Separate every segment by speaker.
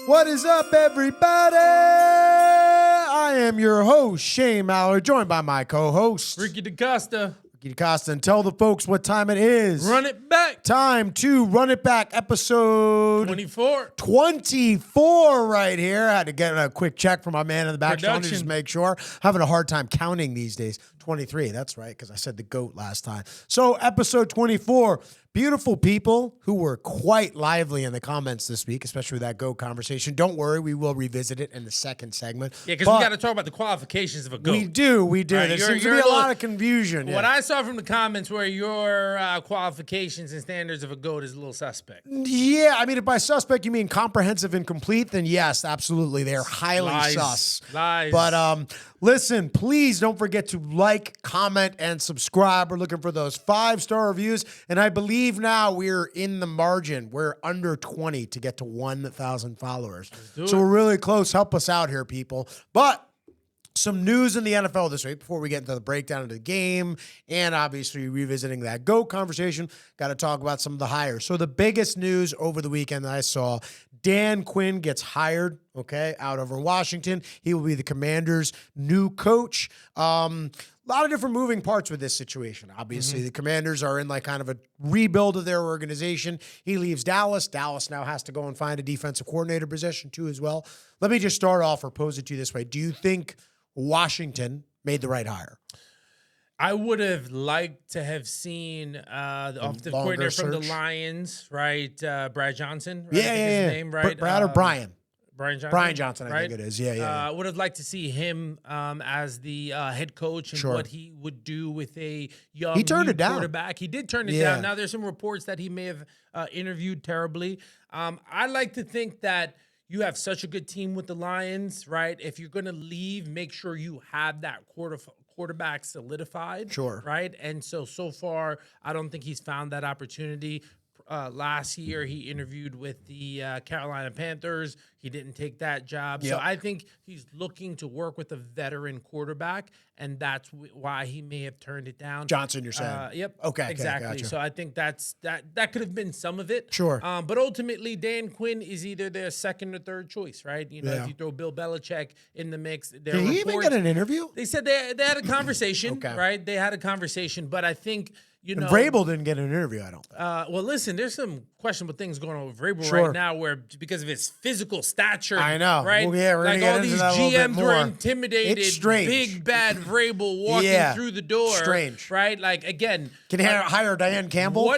Speaker 1: What is up, everybody? I am your host, Shane Mallard, joined by my co-host,
Speaker 2: Ricky DaCosta.
Speaker 1: Ricky DaCosta, and tell the folks what time it is.
Speaker 2: Run it back.
Speaker 1: Time to run it back, episode 24 right here. I had to get a quick check from my man in the back to just make sure. Having a hard time counting these days. 23, that's right, because I said the GOAT last time. So episode 24, beautiful people who were quite lively in the comments this week, especially with that GOAT conversation. Don't worry, we will revisit it in the second segment.
Speaker 2: Yeah, because we got to talk about the qualifications of a GOAT.
Speaker 1: We do.
Speaker 2: Right,
Speaker 1: there seems to be a lot of confusion.
Speaker 2: What I saw from the comments were your qualifications and standards of a GOAT is a little suspect.
Speaker 1: Yeah, I mean, if by suspect you mean comprehensive and complete, then yes, absolutely. They're highly sus.
Speaker 2: Lies.
Speaker 1: But listen, please don't forget to like, comment, and subscribe. We're looking for those 5-star reviews. And I believe now we're in the margin. We're under 20 to get to 1,000 followers. So we're really close. Help us out here, people. But some news in the NFL this week before we get into the breakdown of the game and obviously revisiting that GOAT conversation. Got to talk about some of the hires. So the biggest news over the weekend that I saw, Dan Quinn gets hired, out over Washington. He will be the Commanders' new coach. A lot of different moving parts with this situation. Obviously, the Commanders are in like kind of a rebuild of their organization. He leaves Dallas. Dallas now has to go and find a defensive coordinator position too as well. Let me just start off or pose it to you this way. Do you think Washington made the right hire?
Speaker 2: I would have liked to have seen the offensive coordinator from the Lions, right? Brad Johnson, right?
Speaker 1: His
Speaker 2: name, right?
Speaker 1: Brad or Brian?
Speaker 2: Brian Johnson.
Speaker 1: Brian Johnson, I
Speaker 2: right?
Speaker 1: think it is. Yeah.
Speaker 2: I would have liked to see him as the head coach and what he would do with a young quarterback. He did turn it down. Now, there's some reports that he may have interviewed terribly. I like to think that you have such a good team with the Lions, right? If you're going to leave, make sure you have that quarterback solidified.
Speaker 1: Sure.
Speaker 2: Right? And so far, I don't think he's found that opportunity. Last year, he interviewed with the Carolina Panthers. He didn't take that job.
Speaker 1: Yep.
Speaker 2: So I think he's looking to work with a veteran quarterback, and that's why he may have turned it down.
Speaker 1: Johnson, you're saying?
Speaker 2: Yep.
Speaker 1: Okay.
Speaker 2: Exactly.
Speaker 1: Gotcha.
Speaker 2: So I think that could have been some of it.
Speaker 1: Sure.
Speaker 2: But ultimately, Dan Quinn is either their second or third choice, right? If you throw Bill Belichick in the mix.
Speaker 1: Did he even get an interview?
Speaker 2: They said they had a conversation, right? They had a conversation, but I think,
Speaker 1: and Vrabel didn't get an interview, I don't think.
Speaker 2: Well, listen, there's some questionable things going on with Vrabel right now where because of his physical stature.
Speaker 1: I know.
Speaker 2: Right?
Speaker 1: Well, yeah, we're
Speaker 2: like
Speaker 1: all
Speaker 2: these GMs were intimidated. It's strange. Big bad Vrabel walking through the door.
Speaker 1: Strange.
Speaker 2: Right? Like, again.
Speaker 1: Can he hire Diane Campbell?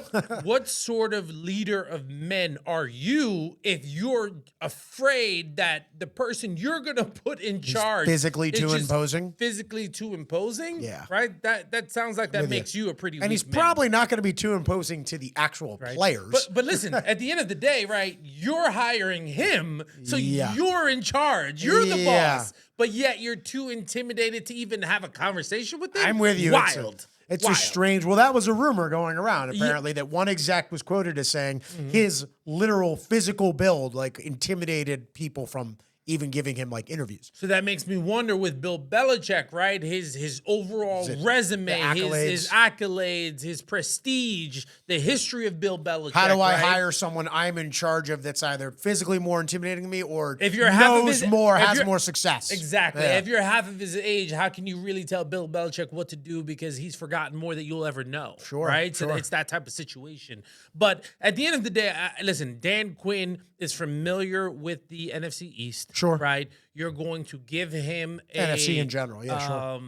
Speaker 2: What sort of leader of men are you if you're afraid that the person you're going to put in charge
Speaker 1: physically too imposing?
Speaker 2: Physically too imposing?
Speaker 1: Yeah.
Speaker 2: Right? That sounds like that makes you a pretty
Speaker 1: And he's probably not going to be too imposing to the actual players.
Speaker 2: But listen, at the end of the day, right, you're hiring him, so you're in charge. You're the boss, but yet you're too intimidated to even have a conversation with him?
Speaker 1: I'm with you.
Speaker 2: Wild.
Speaker 1: It's a strange. Well, that was a rumor going around, apparently, that one exec was quoted as saying his literal physical build, like, intimidated people from even giving him like interviews.
Speaker 2: So that makes me wonder with Bill Belichick, right? His overall resume, his accolades, his prestige, the history of Bill Belichick.
Speaker 1: How do I hire someone I'm in charge of that's either physically more intimidating than me or
Speaker 2: if you're
Speaker 1: has more success?
Speaker 2: Exactly. Yeah. If you're half of his age, how can you really tell Bill Belichick what to do because he's forgotten more than you'll ever know?
Speaker 1: Sure.
Speaker 2: Right? So it's that type of situation. But at the end of the day, listen, Dan Quinn is familiar with the NFC East.
Speaker 1: Sure.
Speaker 2: Right? You're going to give him
Speaker 1: NFC in general. Yeah,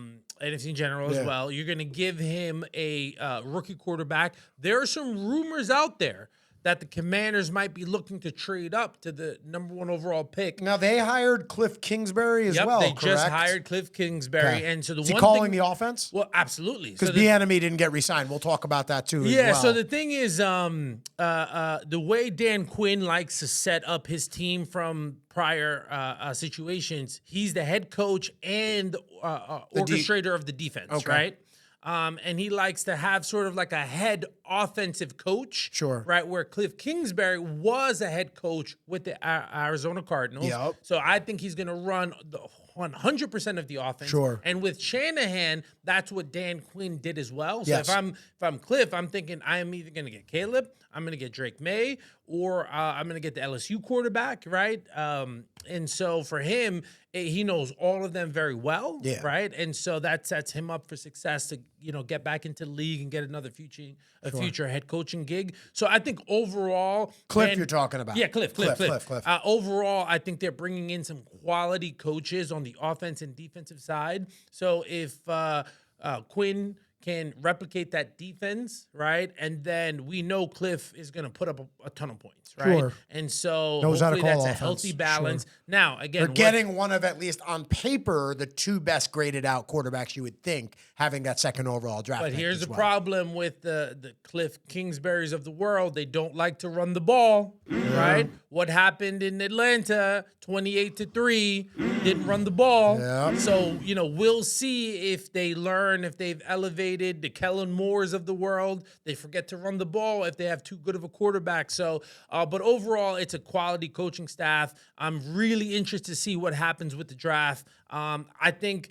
Speaker 2: NFC in general as well. You're going to give him a rookie quarterback. There are some rumors out there that the Commanders might be looking to trade up to the #1 overall pick.
Speaker 1: Now, they hired Cliff Kingsbury as well,
Speaker 2: they just hired Cliff Kingsbury.
Speaker 1: Okay.
Speaker 2: And so
Speaker 1: Is he calling the offense?
Speaker 2: Well, absolutely.
Speaker 1: Because Bieniemy didn't get re-signed. We'll talk about that too as well.
Speaker 2: So the thing is, the way Dan Quinn likes to set up his team from prior situations, he's the head coach and orchestrator of the defense, right? And he likes to have sort of like a head offensive coach, right? Where Cliff Kingsbury was a head coach with the Arizona Cardinals. So I think he's going to run the 100% of the offense. And with Shanahan, that's what Dan Quinn did as well. So if I'm Cliff, I'm thinking I am either going to get Caleb, I'm going to get Drake May, or I'm going to get the LSU quarterback, right? And so for him, he knows all of them very well, right? And so that sets him up for success to, get back into the league and get another future head coaching gig. So I think overall,
Speaker 1: Cliff, you're talking about.
Speaker 2: Yeah, Cliff. Overall, I think they're bringing in some quality coaches on the offense and defensive side. So if Quinn can replicate that defense, right? And then we know Cliff is going to put up a ton of points, right?
Speaker 1: Sure.
Speaker 2: And so
Speaker 1: knows how to
Speaker 2: hopefully
Speaker 1: call
Speaker 2: that's
Speaker 1: offense.
Speaker 2: a healthy balance. Sure. Now, again,
Speaker 1: they're getting one of, at least on paper, the two best graded out quarterbacks you would think, having that second overall draft.
Speaker 2: But here's the problem with the Cliff Kingsburys of the world. They don't like to run the ball, right? What happened in Atlanta, 28-3, didn't run the ball.
Speaker 1: Yeah.
Speaker 2: So, we'll see if they learn, if they've elevated the Kellen Moores of the world. They forget to run the ball if they have too good of a quarterback. So, but overall, it's a quality coaching staff. I'm really interested to see what happens with the draft. I think...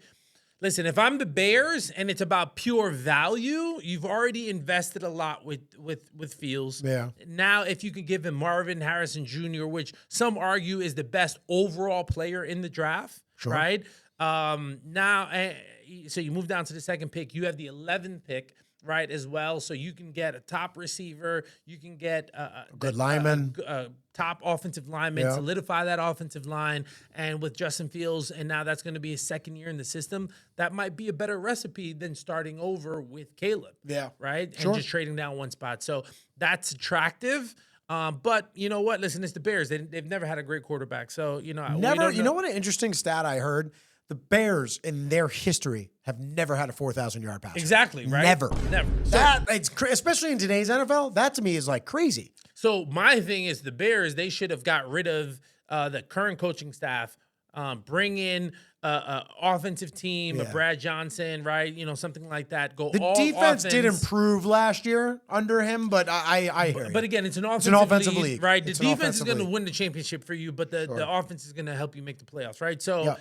Speaker 2: Listen, if I'm the Bears and it's about pure value, you've already invested a lot with Fields.
Speaker 1: Yeah.
Speaker 2: Now, if you could give him Marvin Harrison Jr., which some argue is the best overall player in the draft, right? Now, so you move down to the second pick. You have the 11th pick, right, as well. So you can get a top receiver. You can get a
Speaker 1: good lineman.
Speaker 2: Top offensive lineman, solidify that offensive line. And with Justin Fields, and now that's going to be his second year in the system, that might be a better recipe than starting over with Caleb.
Speaker 1: Yeah.
Speaker 2: Right? And just trading down one spot. So that's attractive. But you know what? Listen, it's the Bears. They've never had a great quarterback. So,
Speaker 1: never. You know what an interesting stat I heard? The Bears in their history have never had a 4,000-yard pass.
Speaker 2: Exactly, right?
Speaker 1: Never.
Speaker 2: So,
Speaker 1: it's especially in today's NFL. That to me is like crazy.
Speaker 2: So my thing is the Bears, they should have got rid of the current coaching staff, bring in a offensive team, a Brad Johnson, right? Something like that.
Speaker 1: The defense did improve last year under him, but I hear you.
Speaker 2: But again, it's an offensive league, right? The
Speaker 1: It's
Speaker 2: defense is going to win the championship for you, but the offense is going to help you make the playoffs, right? So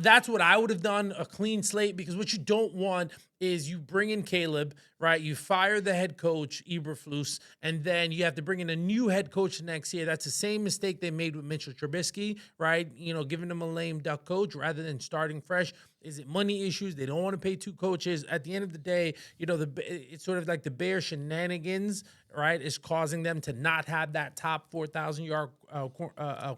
Speaker 2: that's what I would have done, a clean slate, because what you don't want is you bring in Caleb, right? You fire the head coach, Eberflus, and then you have to bring in a new head coach next year. That's the same mistake they made with Mitchell Trubisky, right? Giving them a lame duck coach rather than starting fresh. Is it money issues? They don't want to pay two coaches. At the end of the day, it's sort of like the Bears shenanigans, right, is causing them to not have that top 4,000-yard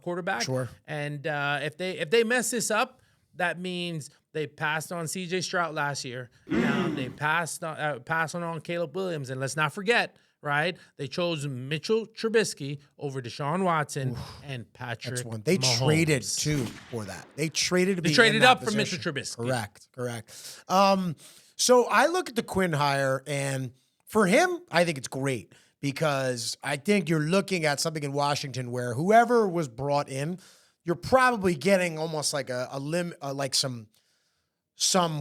Speaker 2: quarterback.
Speaker 1: Sure.
Speaker 2: And if they mess this up, that means they passed on C.J. Stroud last year. Now they passed on Caleb Williams. And let's not forget, right, they chose Mitchell Trubisky over Deshaun Watson and Patrick Mahomes.
Speaker 1: They traded, too, for that. They traded to be
Speaker 2: traded up
Speaker 1: for
Speaker 2: Mitchell Trubisky.
Speaker 1: Correct. So I look at the Quinn hire, and for him, I think it's great because I think you're looking at something in Washington where whoever was brought in, you're probably getting almost like some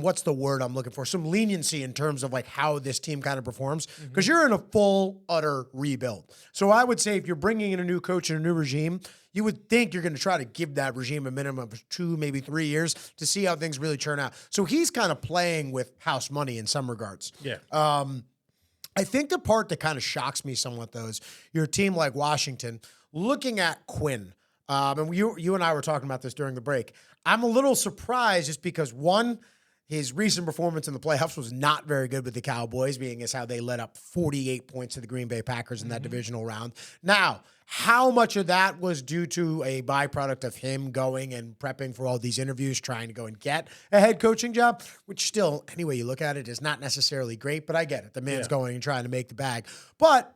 Speaker 1: what's the word I'm looking for? Some leniency in terms of like how this team kind of performs because you're in a full, utter rebuild. So I would say if you're bringing in a new coach and a new regime, you would think you're going to try to give that regime a minimum of 2, maybe 3 years to see how things really turn out. So he's kind of playing with house money in some regards.
Speaker 2: Yeah.
Speaker 1: I think the part that kind of shocks me somewhat, though, is you're a team like Washington looking at Quinn. And you and I were talking about this during the break. I'm a little surprised just because, one, his recent performance in the playoffs was not very good with the Cowboys, being as how they let up 48 points to the Green Bay Packers in that divisional round. Now, how much of that was due to a byproduct of him going and prepping for all these interviews, trying to go and get a head coaching job, which still, any way you look at it, is not necessarily great, but I get it. The man's going and trying to make the bag. But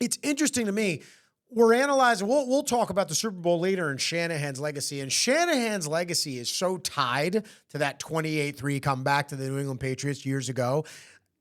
Speaker 1: it's interesting to me. We're analyzing, we'll talk about the Super Bowl later and Shanahan's legacy. And Shanahan's legacy is so tied to that 28-3 comeback to the New England Patriots years ago.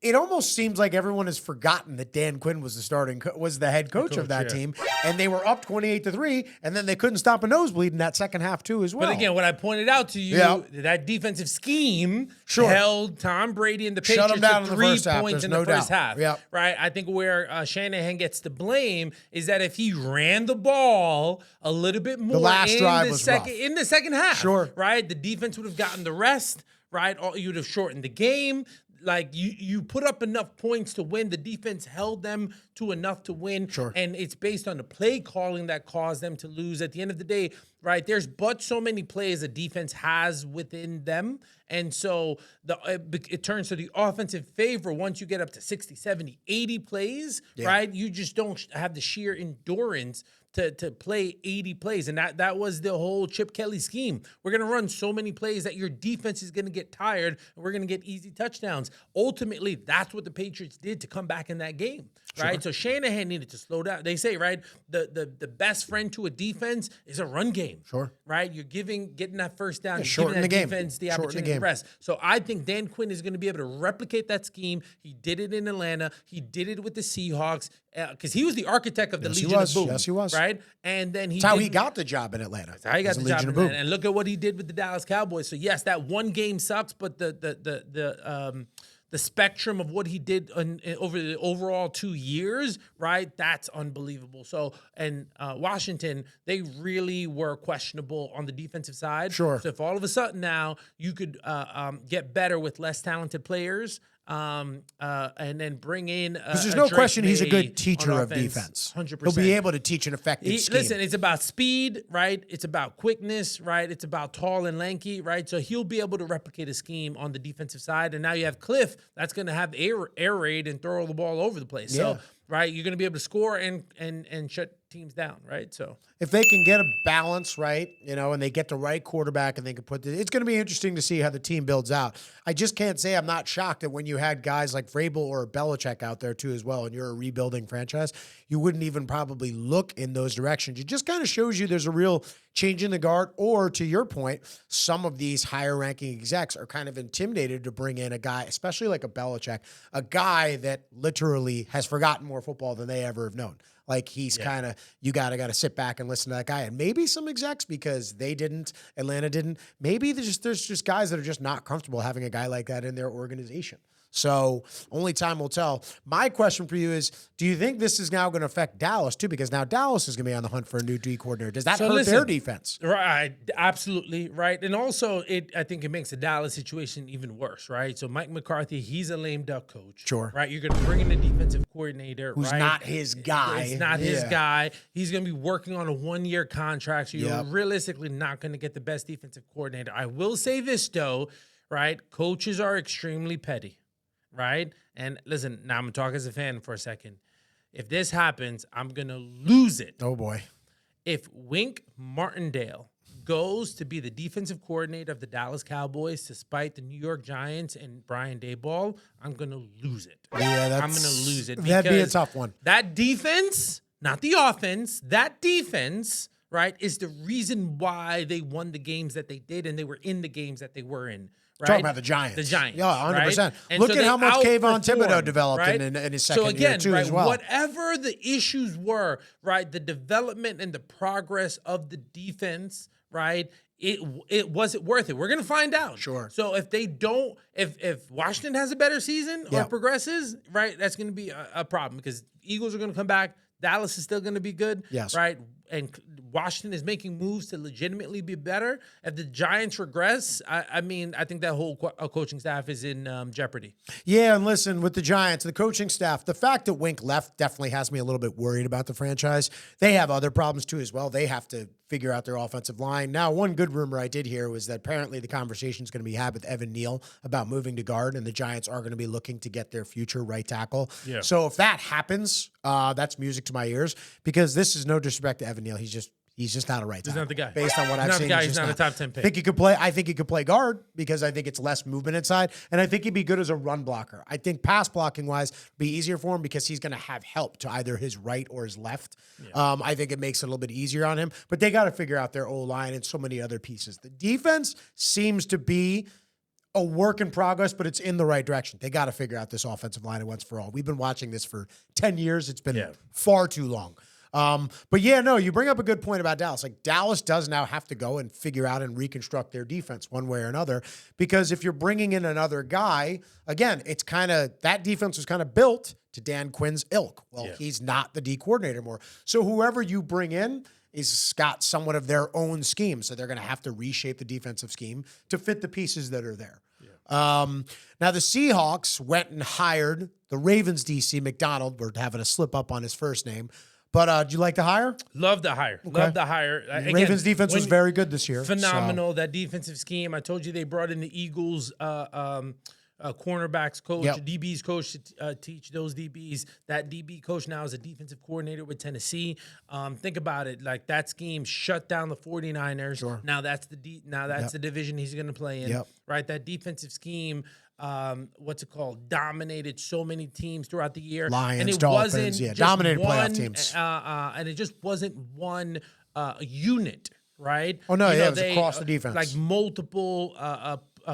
Speaker 1: It almost seems like everyone has forgotten that Dan Quinn was the head coach of that team, and they were up 28-3, and then they couldn't stop a nosebleed in that second half too as well.
Speaker 2: But again, what I pointed out to you, that defensive scheme held Tom Brady and the Patriots to 3 points in the first half. Right? I think where Shanahan gets to blame is that if he ran the ball a little bit more in the second half, right, the defense would have gotten the rest. Right, you would have shortened the game. like you put up enough points to win. The defense held them to enough to win.
Speaker 1: Sure.
Speaker 2: And it's based on the play calling that caused them to lose. At the end of the day, right, there's but so many plays a defense has within them. And so it turns to the offensive favor once you get up to 60, 70, 80 plays, right? You just don't have the sheer endurance to play 80 plays. And that was the whole Chip Kelly scheme. We're going to run so many plays that your defense is going to get tired and we're going to get easy touchdowns. Ultimately, that's what the Patriots did to come back in that game, right? So Shanahan needed to slow down. They say, right, the best friend to a defense is a run game.
Speaker 1: Sure.
Speaker 2: Right? You're getting that first down. You're
Speaker 1: shorten
Speaker 2: giving that
Speaker 1: the game.
Speaker 2: defense the
Speaker 1: Shorten
Speaker 2: opportunity
Speaker 1: the
Speaker 2: to rest. So I think Dan Quinn is going to be able to replicate that scheme. He did it in Atlanta. He did it with the Seahawks because he was the architect of the Legion of Boom.
Speaker 1: Yes, he was.
Speaker 2: Right? And then
Speaker 1: That's how he got the job in Atlanta.
Speaker 2: That's how he got the job in
Speaker 1: Boom.
Speaker 2: Atlanta. And look at what he did with the Dallas Cowboys. So yes, that one game sucks, but the spectrum of what he did over the overall 2 years, right? That's unbelievable. So, and Washington, they really were questionable on the defensive side.
Speaker 1: Sure.
Speaker 2: So if all of a sudden now you could get better with less talented players, and then bring in
Speaker 1: because there's no question he's a good teacher of defense.
Speaker 2: 100%.
Speaker 1: He'll be able to teach an effective scheme.
Speaker 2: Listen, it's about speed, right? It's about quickness, right? It's about tall and lanky, right? So he'll be able to replicate a scheme on the defensive side. And now you have Cliff that's going to have air raid and throw the ball over the place. So, right, you're going to be able to score and shut teams down, right? So
Speaker 1: if they can get a balance, right, and they get the right quarterback and they can it's going to be interesting to see how the team builds out. I just can't say I'm not shocked that when you had guys like Vrabel or Belichick out there too as well, and you're a rebuilding franchise, you wouldn't even probably look in those directions. It just kind of shows you there's a real change in the guard, or to your point, some of these higher ranking execs are kind of intimidated to bring in a guy, especially like a Belichick, a guy that literally has forgotten more football than they ever have known. Like he's kind of, you got to sit back and listen to that guy. And maybe some execs, because they didn't, Atlanta didn't, maybe there's just guys that are just not comfortable having a guy like that in their organization. So only time will tell. My question for you is, do you think this is now going to affect Dallas too? Because now Dallas is going to be on the hunt for a new D coordinator. Does that hurt their defense?
Speaker 2: Right, absolutely, right. And also, I think it makes the Dallas situation even worse, right? So Mike McCarthy, he's a lame duck coach.
Speaker 1: Sure.
Speaker 2: Right? You're going to bring in a defensive coordinator,
Speaker 1: who's
Speaker 2: right?
Speaker 1: not his guy.
Speaker 2: It's not his guy. He's going to be working on a 1-year contract, so you're realistically not going to get the best defensive coordinator. I will say this, though, right? Coaches are extremely petty. Right? And listen, now I'm going to talk as a fan for a second. If this happens, I'm going to lose it.
Speaker 1: Oh, boy.
Speaker 2: If Wink Martindale goes to be the defensive coordinator of the Dallas Cowboys despite the New York Giants and Brian Daboll, I'm going to lose it.
Speaker 1: Yeah,
Speaker 2: I'm going to lose it.
Speaker 1: That'd be a tough one.
Speaker 2: That defense, not the offense, that defense, right, is the reason why they won the games that they did and they were in the games that they were in. Right?
Speaker 1: Talking about the Giants.
Speaker 2: The Giants.
Speaker 1: Yeah, 100%.
Speaker 2: Right?
Speaker 1: Look at how much Kayvon Thibodeau developed
Speaker 2: right?
Speaker 1: in his second year, too, as well.
Speaker 2: Whatever the issues were, right, the development and the progress of the defense, right, it wasn't worth it. We're going to find out.
Speaker 1: Sure.
Speaker 2: So if they don't, if Washington has a better season or progresses, right, that's going to be a problem because Eagles are going to come back. Dallas is still going to be good.
Speaker 1: Yes.
Speaker 2: Right. And Washington is making moves to legitimately be better. If the Giants regress, I mean, I think that whole coaching staff is in jeopardy.
Speaker 1: Yeah, and listen, with the Giants, the coaching staff, the fact that Wink left definitely has me a little bit worried about the franchise. They have other problems too as well. They have to figure out their offensive line. Now, one good rumor I did hear was that apparently the conversation is going to be had with Evan Neal about moving to guard, and the Giants are going to be looking to get their future right tackle. Yeah. So if that happens, that's music to my ears, because this is no disrespect to Evan Neal. He's just not a right tackle.
Speaker 2: He's not the guy.
Speaker 1: Based on what I've seen,
Speaker 2: he's not a top 10 pick.
Speaker 1: I think he could play guard because I think it's less movement inside, and I think he'd be good as a run blocker. I think pass blocking wise be easier for him because he's going to have help to either his right or his left. Yeah. I think it makes it a little bit easier on him, but they got to figure out their O-line and so many other pieces. The defense seems to be a work in progress, but it's in the right direction. They got to figure out this offensive line once for all. We've been watching this for 10 years. It's been far too long. But yeah, no, you bring up a good point about Dallas. Like Dallas does now have to go and figure out and reconstruct their defense one way or another, because if you're bringing in another guy, again, it's kind of, that defense was kind of built to Dan Quinn's ilk. Well, he's not the D coordinator more. So whoever you bring in is got somewhat of their own scheme. So they're going to have to reshape the defensive scheme to fit the pieces that are there. Now, the Seahawks went and hired the Ravens DC, McDonald. We're having a slip up on his first name. But did you like the hire?
Speaker 2: Love the hire. Okay. Love the hire. Again,
Speaker 1: Ravens defense was very good this year.
Speaker 2: Phenomenal. So. That defensive scheme. I told you they brought in the Eagles cornerbacks coach, DBs coach to teach those DBs. That DB coach now is a defensive coordinator with Tennessee. Think about it. Like that scheme shut down the 49ers.
Speaker 1: Sure.
Speaker 2: Now that's the division he's going to play in. Right? That defensive scheme dominated so many teams throughout the year.
Speaker 1: Lions,
Speaker 2: and it
Speaker 1: Dolphins, dominated playoff teams.
Speaker 2: And it just wasn't one unit, right?
Speaker 1: Oh, no, it was across the defense.
Speaker 2: Like multiple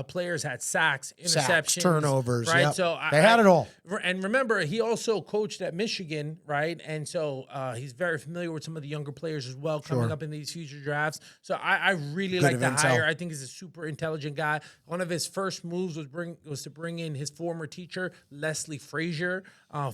Speaker 2: players had sacks, interceptions,
Speaker 1: turnovers,
Speaker 2: right?
Speaker 1: Yep.
Speaker 2: So
Speaker 1: they had it all.
Speaker 2: And remember, he also coached at Michigan, right? And so he's very familiar with some of the younger players as well coming up in these future drafts. So I really like the hire. I think he's a super intelligent guy. One of his first moves was to bring in his former teacher, Leslie Frazier,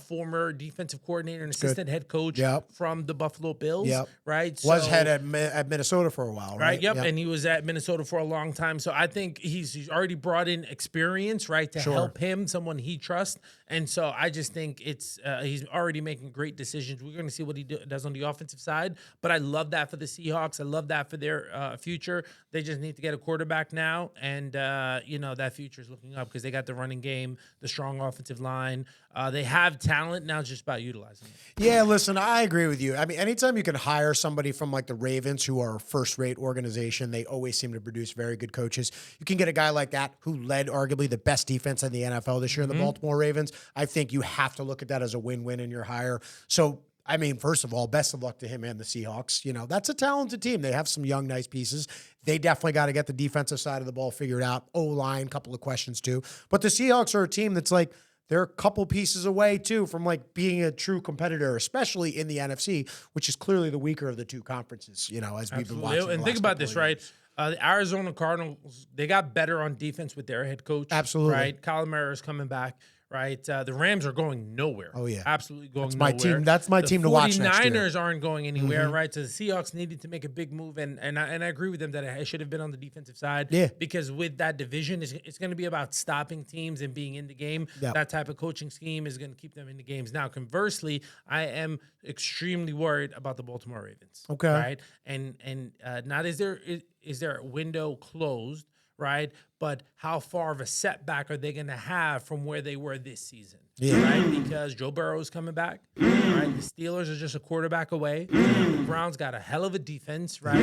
Speaker 2: former defensive coordinator and assistant head coach from the Buffalo Bills, right?
Speaker 1: Was head at Minnesota for a while, right?
Speaker 2: Yep, and he was at Minnesota for a long time. So I think he's already brought in experience, right, to help him, someone he trusts. And so I just think it's he's already making great decisions. We're going to see what he does on the offensive side. But I love that for the Seahawks. I love that for their future. They just need to get a quarterback now. And, that future is looking up because they got the running game, the strong offensive line. They have talent. Now it's just about utilizing it.
Speaker 1: Yeah, listen, I agree with you. I mean, anytime you can hire somebody from like the Ravens, who are a first-rate organization, they always seem to produce very good coaches. You can get a guy like that who led arguably the best defense in the NFL this year, the Baltimore Ravens. I think you have to look at that as a win-win in your hire. So, I mean, first of all, best of luck to him and the Seahawks. You know, that's a talented team. They have some young, nice pieces. They definitely got to get the defensive side of the ball figured out. O-line, couple of questions too. But the Seahawks are a team that's like, they're a couple pieces away, too, from like being a true competitor, especially in the NFC, which is clearly the weaker of the two conferences, as we've been watching.
Speaker 2: And think about this, right? The Arizona Cardinals, they got better on defense with their head coach.
Speaker 1: Absolutely.
Speaker 2: Right? Kyler Murray is coming back. Right, the Rams are going nowhere.
Speaker 1: Oh yeah,
Speaker 2: absolutely going
Speaker 1: nowhere. That's my team to watch next year.
Speaker 2: The 49ers aren't going anywhere, right? So the Seahawks needed to make a big move, and I agree with them that it should have been on the defensive side.
Speaker 1: Yeah, because
Speaker 2: with that division, it's going to be about stopping teams and being in the game. Yep. That type of coaching scheme is going to keep them in the games. Now, conversely, I am extremely worried about the Baltimore Ravens.
Speaker 1: Okay,
Speaker 2: right, and not is there a window closed, right? But how far of a setback are they going to have from where they were this season? Yeah. Right? Because Joe Burrow is coming back. Right? The Steelers are just a quarterback away. The Browns got a hell of a defense, right?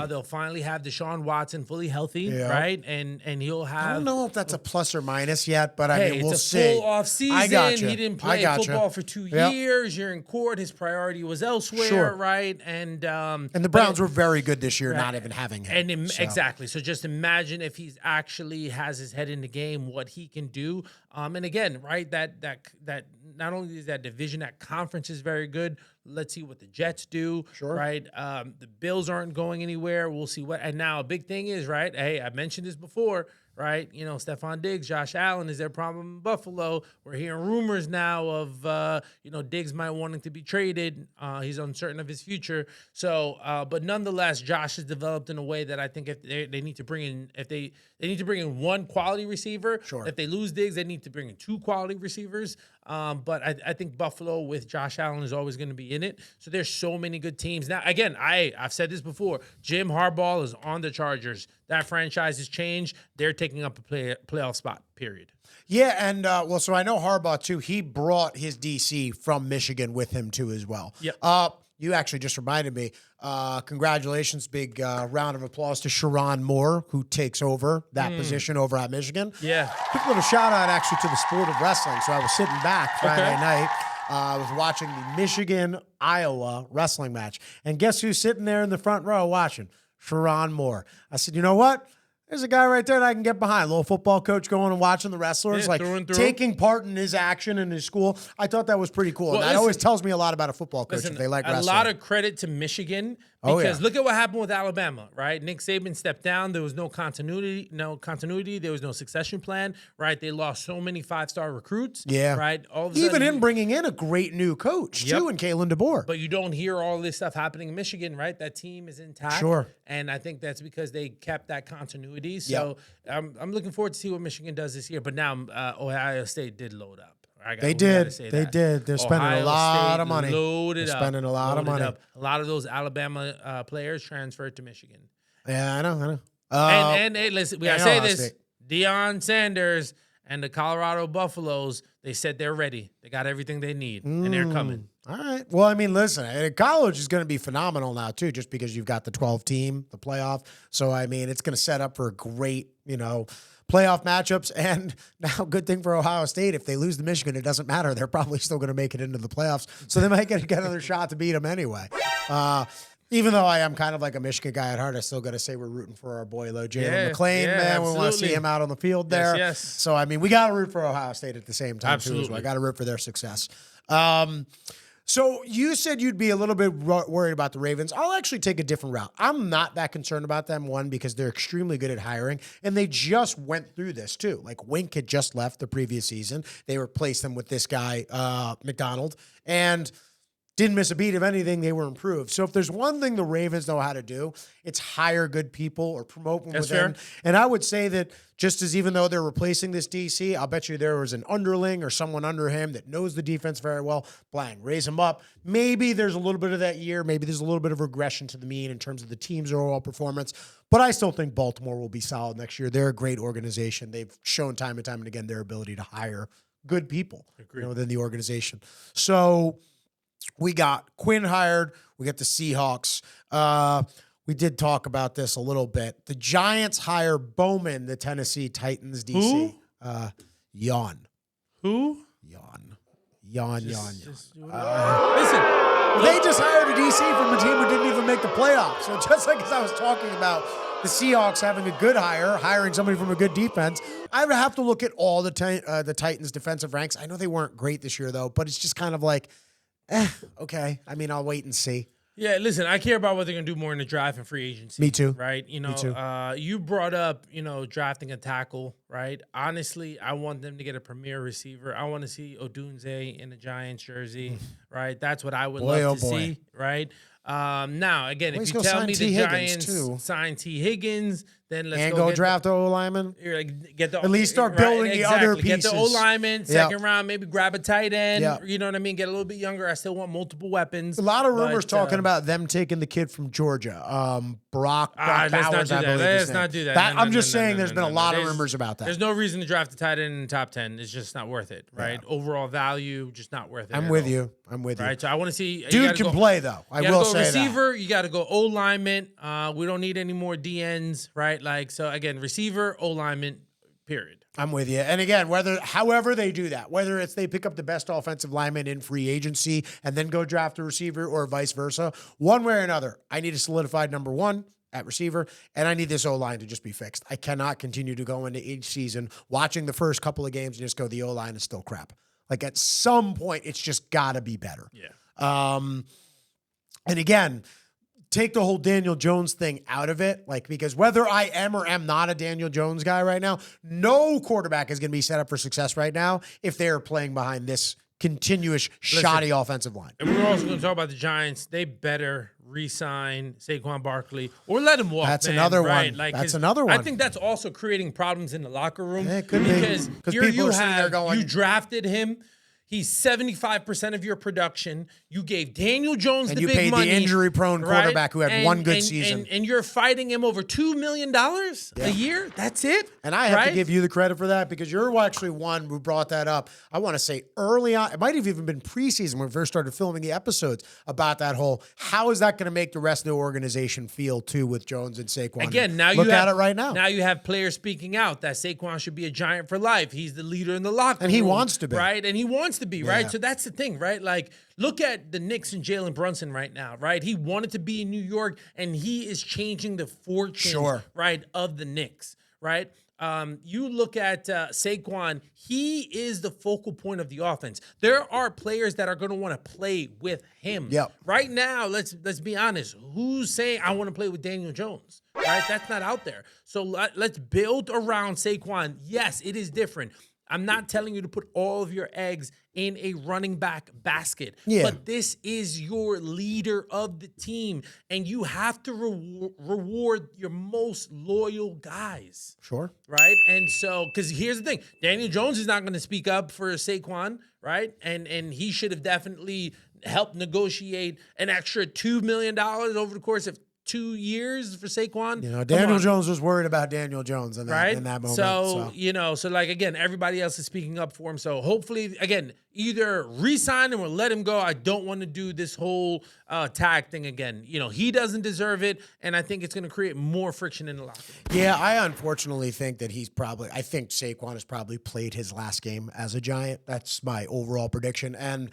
Speaker 2: They'll finally have Deshaun Watson fully healthy, right? And he'll have.
Speaker 1: I don't know if that's a plus or minus yet, but I mean, we'll see.
Speaker 2: It's a full off season.
Speaker 1: I got you.
Speaker 2: He didn't play football for 2 years. You're in court. His priority was elsewhere, right? And
Speaker 1: the Browns were very good this year, not even having him.
Speaker 2: And exactly. So just imagine if he's actually has his head in the game, what he can do. And again, right, that not only is that division, that conference is very good. Let's see what the Jets do, right? The Bills aren't going anywhere. We'll see what. And now a big thing is, right, hey, I mentioned this before, right? Stephon Diggs, Josh Allen is their problem in Buffalo. We're hearing rumors now of, Diggs might wanting to be traded. He's uncertain of his future. So, but nonetheless, Josh has developed in a way that I think if they need to bring in, they need to bring in one quality receiver. If they lose Diggs, they need to bring in two quality receivers. But I think Buffalo with Josh Allen is always going to be in it. So there's so many good teams. Now, again, I've said this before. Jim Harbaugh is on the Chargers. That franchise has changed. They're taking up a playoff spot, period.
Speaker 1: Yeah, and so I know Harbaugh, too. He brought his DC from Michigan with him, too, as well.
Speaker 2: Yep.
Speaker 1: You actually just reminded me. Congratulations. Big round of applause to Sharon Moore, who takes over that position over at Michigan.
Speaker 2: Yeah.
Speaker 1: Quick little shout out, actually, to the sport of wrestling. So I was sitting back Friday night. I was watching the Michigan-Iowa wrestling match. And guess who's sitting there in the front row watching? Sharon Moore. I said, you know what? There's a guy right there that I can get behind. A little football coach going and watching the wrestlers, taking part in his action in his school. I thought that was pretty cool. Well, that always tells me a lot about a football coach if they like wrestling.
Speaker 2: A lot of credit to Michigan Because look at what happened with Alabama, right? Nick Saban stepped down. There was no continuity. There was no succession plan, right? They lost so many 5-star recruits.
Speaker 1: Yeah.
Speaker 2: Right? All of a
Speaker 1: Even
Speaker 2: sudden,
Speaker 1: him bringing in a great new coach, too, in Kalen DeBoer.
Speaker 2: But you don't hear all this stuff happening in Michigan, right? That team is intact.
Speaker 1: Sure.
Speaker 2: And I think that's because they kept that continuity. So I'm looking forward to see what Michigan does this year. But now Ohio State did load up.
Speaker 1: They did. They're spending a lot of money.
Speaker 2: Loaded up.
Speaker 1: Spending a lot of money.
Speaker 2: A lot of those Alabama players transferred to Michigan.
Speaker 1: Yeah, I know.
Speaker 2: And hey, listen, we gotta say this: Deion Sanders and the Colorado Buffaloes, they said they're ready. They got everything they need, and they're coming.
Speaker 1: All right. Well, I mean, listen, college is going to be phenomenal now, too, just because you've got the 12 team, the playoff. So, I mean, it's going to set up for a great, playoff matchups. And now, good thing for Ohio State, if they lose to Michigan, it doesn't matter. They're probably still going to make it into the playoffs. So they might get another shot to beat them anyway. Even though I am kind of like a Michigan guy at heart, I still got to say we're rooting for our boy, Jalen McClain, man.
Speaker 2: Absolutely.
Speaker 1: We want to see him out on the field there.
Speaker 2: Yes.
Speaker 1: So, I mean, we got to root for Ohio State at the same time, too. As well. I got to root for their success. So you said you'd be a little bit worried about the Ravens. I'll actually take a different route. I'm not that concerned about them, one, because they're extremely good at hiring, and they just went through this, too. Like, Wink had just left the previous season. They replaced him with this guy, McDonald, and didn't miss a beat. If anything, they were improved. So if there's one thing the Ravens know how to do, it's hire good people or promote them within. And I would say that just as even though they're replacing this DC, I'll bet you there was an underling or someone under him that knows the defense very well. Blang, raise him up. Maybe there's a little bit of that year. Maybe there's a little bit of regression to the mean in terms of the team's overall performance. But I still think Baltimore will be solid next year. They're a great organization. They've shown time and time and again their ability to hire good people within the organization. So we got Quinn hired. We got the Seahawks. We did talk about this a little bit. The Giants hire Bowman, the Tennessee Titans DC.
Speaker 2: Who?
Speaker 1: Yawn.
Speaker 2: Who?
Speaker 1: Yawn.
Speaker 2: Listen.
Speaker 1: They just hired a DC from a team who didn't even make the playoffs. So just like as I was talking about the Seahawks having a good hiring somebody from a good defense, I would have to look at all the Titans' defensive ranks. I know they weren't great this year, though, but it's just kind of like, okay. I mean, I'll wait and see.
Speaker 2: Yeah, listen, I care about what they're going to do more in the draft and free agency.
Speaker 1: Me too.
Speaker 2: Right? You brought up, drafting a tackle, right? Honestly, I want them to get a premier receiver. I want to see Odunze in a Giants jersey, right? That's what I would love to see, right? Now, again, if you tell me the Giants sign T. Higgins, then let's
Speaker 1: go draft the O-lineman.
Speaker 2: Get the
Speaker 1: at least start building the other pieces.
Speaker 2: Get the O-lineman, second round, maybe grab a tight end. You know what I mean? Get a little bit younger. I still want multiple weapons.
Speaker 1: A lot of rumors talking about them taking the kid from Georgia, Brock Bowers, I believe.
Speaker 2: Let's not do that.
Speaker 1: I'm just saying there's been a lot of rumors about that.
Speaker 2: There's no reason to draft a tight end in the top 10. It's just not worth it, right? Yeah. Overall value, just not worth it.
Speaker 1: I'm with you.
Speaker 2: Right, so I want to see.
Speaker 1: Dude can play, though. I will say that.
Speaker 2: Receiver, you got to go O-lineman. We don't need any more DNs, right? So, again, receiver, O-lineman, period.
Speaker 1: I'm with you. And again, however they do that, whether it's they pick up the best offensive lineman in free agency and then go draft a receiver or vice versa, one way or another, I need a solidified number one at receiver, and I need this O-line to just be fixed. I cannot continue to go into each season watching the first couple of games and just go, the O-line is still crap. Like at some point, it's just got to be better.
Speaker 2: Yeah.
Speaker 1: And again, take the whole Daniel Jones thing out of it, because whether I am or am not a Daniel Jones guy right now, no quarterback is going to be set up for success right now if they're playing behind this continuous shoddy offensive line.
Speaker 2: And we're also going to talk about the Giants. They better re-sign Saquon Barkley or let him walk.
Speaker 1: That's another one. That's another one.
Speaker 2: I think that's also creating problems in the locker room.
Speaker 1: It could
Speaker 2: because
Speaker 1: people are sitting there going,
Speaker 2: you drafted him. He's 75% of your production. You gave Daniel Jones the big money.
Speaker 1: And you paid the injury-prone quarterback who had one good season.
Speaker 2: And you're fighting him over $2 million a year? That's it?
Speaker 1: And I have to give you the credit for that because you're actually one who brought that up. I want to say early on, it might have even been preseason when we first started filming the episodes about that whole, how is that going to make the rest of the organization feel too with Jones and Saquon?
Speaker 2: Again, now
Speaker 1: look at it right now.
Speaker 2: Now you have players speaking out that Saquon should be a Giant for life. He's the leader in the locker room.
Speaker 1: And he wants to be.
Speaker 2: Right? And he wants to be, right? So that's the thing, right? Look at the Knicks and Jalen Brunson right now, right? He wanted to be in New York, and he is changing the fortune, right, of the Knicks, right? You look at Saquon, he is the focal point of the offense. There are players that are going to want to play with him.
Speaker 1: Yep.
Speaker 2: Right now, let's be honest. Who's saying I want to play with Daniel Jones? Right? That's not out there. So let's build around Saquon. Yes, it is different. I'm not telling you to put all of your eggs in a running back basket, but this is your leader of the team, and you have to reward your most loyal guys.
Speaker 1: Sure.
Speaker 2: Right? And so, because here's the thing, Daniel Jones is not going to speak up for Saquon, right? And he should have definitely helped negotiate an extra $2 million over the course of 2 years for Saquon.
Speaker 1: You know, Daniel Jones was worried about Daniel Jones in that moment.
Speaker 2: So, you know, so like, again, everybody else is speaking up for him. So hopefully, again, either re-sign him or let him go. I don't want to do this whole tag thing again. You know, he doesn't deserve it, and I think it's going to create more friction in the locker room.
Speaker 1: Yeah, I unfortunately think that I think Saquon has probably played his last game as a Giant. That's my overall prediction. And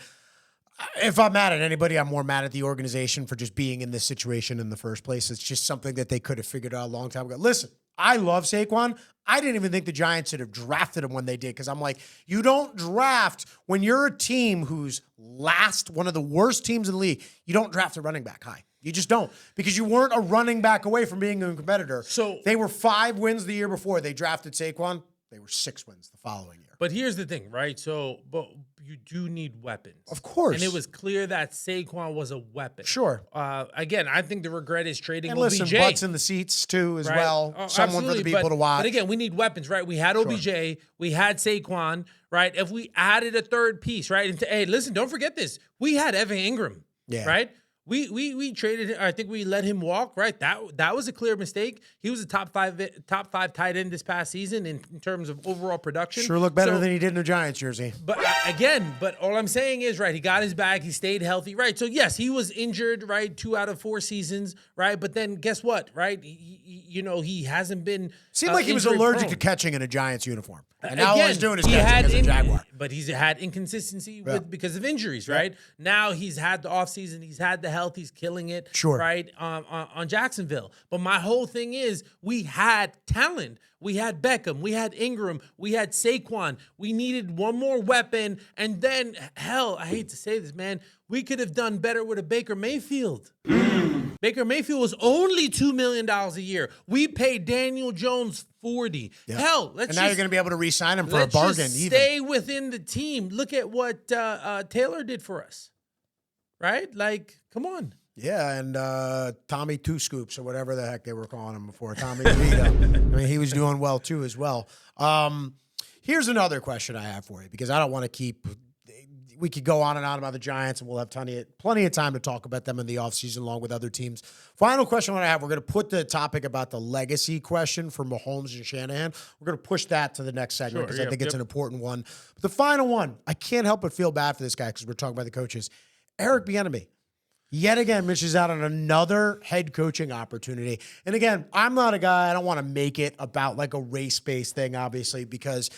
Speaker 1: if I'm mad at anybody, I'm more mad at the organization for just being in this situation in the first place. It's just something that they could have figured out a long time ago. Listen, I love Saquon. I didn't even think the Giants should have drafted him when they did, because I'm like, you don't draft when you're a team who's last, one of the worst teams in the league. You don't draft a running back high. You just don't, because you weren't a running back away from being a competitor. So they were 5 wins the year before they drafted Saquon. They were 6 wins the following year.
Speaker 2: But here's the thing, right? So, but you do need weapons.
Speaker 1: Of course.
Speaker 2: And it was clear that Saquon was a weapon.
Speaker 1: Sure.
Speaker 2: Again, I think the regret is trading
Speaker 1: and
Speaker 2: OBJ.
Speaker 1: Listen, butts in the seats too as well. Someone for the people to watch.
Speaker 2: But again, we need weapons, right? We had OBJ. We had Saquon, right? If we added a third piece, right? And hey, listen, don't forget this. We had Evan Ingram, right? We traded him. I think we let him walk, right? That was a clear mistake. He was a top five tight end this past season in terms of overall production.
Speaker 1: Sure looked better than he did in a Giants jersey.
Speaker 2: But but all I'm saying is, right, he got his bag, he stayed healthy, right? So yes, he was injured, right, 2 out of 4 seasons, right? But then guess what, right? He hasn't been
Speaker 1: seemed like he was allergic to catching in a Giants uniform. And now
Speaker 2: again,
Speaker 1: all he's doing is catching as a Jaguar.
Speaker 2: But he's had inconsistency because of injuries, right? Now he's had the offseason, he's had the health, he's killing it, right, on Jacksonville. But my whole thing is, we had talent. We had Beckham, we had Ingram, we had Saquon. We needed one more weapon, and then, hell, I hate to say this, man, we could have done better with a Baker Mayfield. Baker Mayfield was only $2 million a year. We paid Daniel Jones $40.
Speaker 1: Yeah.
Speaker 2: Hell,
Speaker 1: and now you're going to be able to re-sign him for a bargain.
Speaker 2: Just stay within the team. Look at what Taylor did for us, right? Like, come on.
Speaker 1: Yeah, and Tommy Two Scoops or whatever the heck they were calling him before, Tommy DeVito. I mean, he was doing well too as well. Here's another question I have for you, because I don't want to keep. We could go on and on about the Giants, and we'll have plenty of time to talk about them in the offseason along with other teams. Final question I have, we're going to put the topic about the legacy question for Mahomes and Shanahan. We're going to push that to the next segment because I think it's an important one. But the final one, I can't help but feel bad for this guy because we're talking about the coaches. Eric Bieniemy. Yet again, misses out on another head coaching opportunity. And again, I'm not a guy, I don't want to make it about like a race-based thing, obviously, because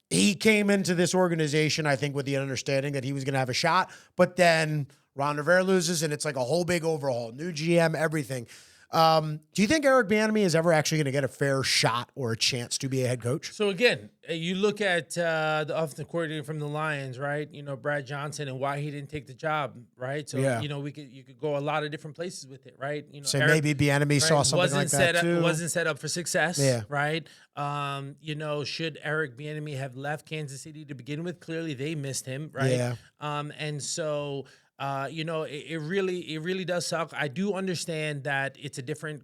Speaker 1: he came into this organization, I think, with the understanding that he was going to have a shot. But then Ron Rivera loses, and it's like a whole big overhaul, new GM, everything. Do you think Eric Bieniemy is ever actually going to get a fair shot or a chance to be a head coach?
Speaker 2: So again, you look at the offensive coordinator from the Lions, right? Brad Johnson, and why he didn't take the job, right? So you could go a lot of different places with it, right?
Speaker 1: So Eric, maybe Bieniemy saw something like that too.
Speaker 2: Wasn't set up for success, right? Should Eric Bieniemy have left Kansas City to begin with? Clearly, they missed him, right?
Speaker 1: Yeah.
Speaker 2: And so. It really does suck. I do understand that it's a different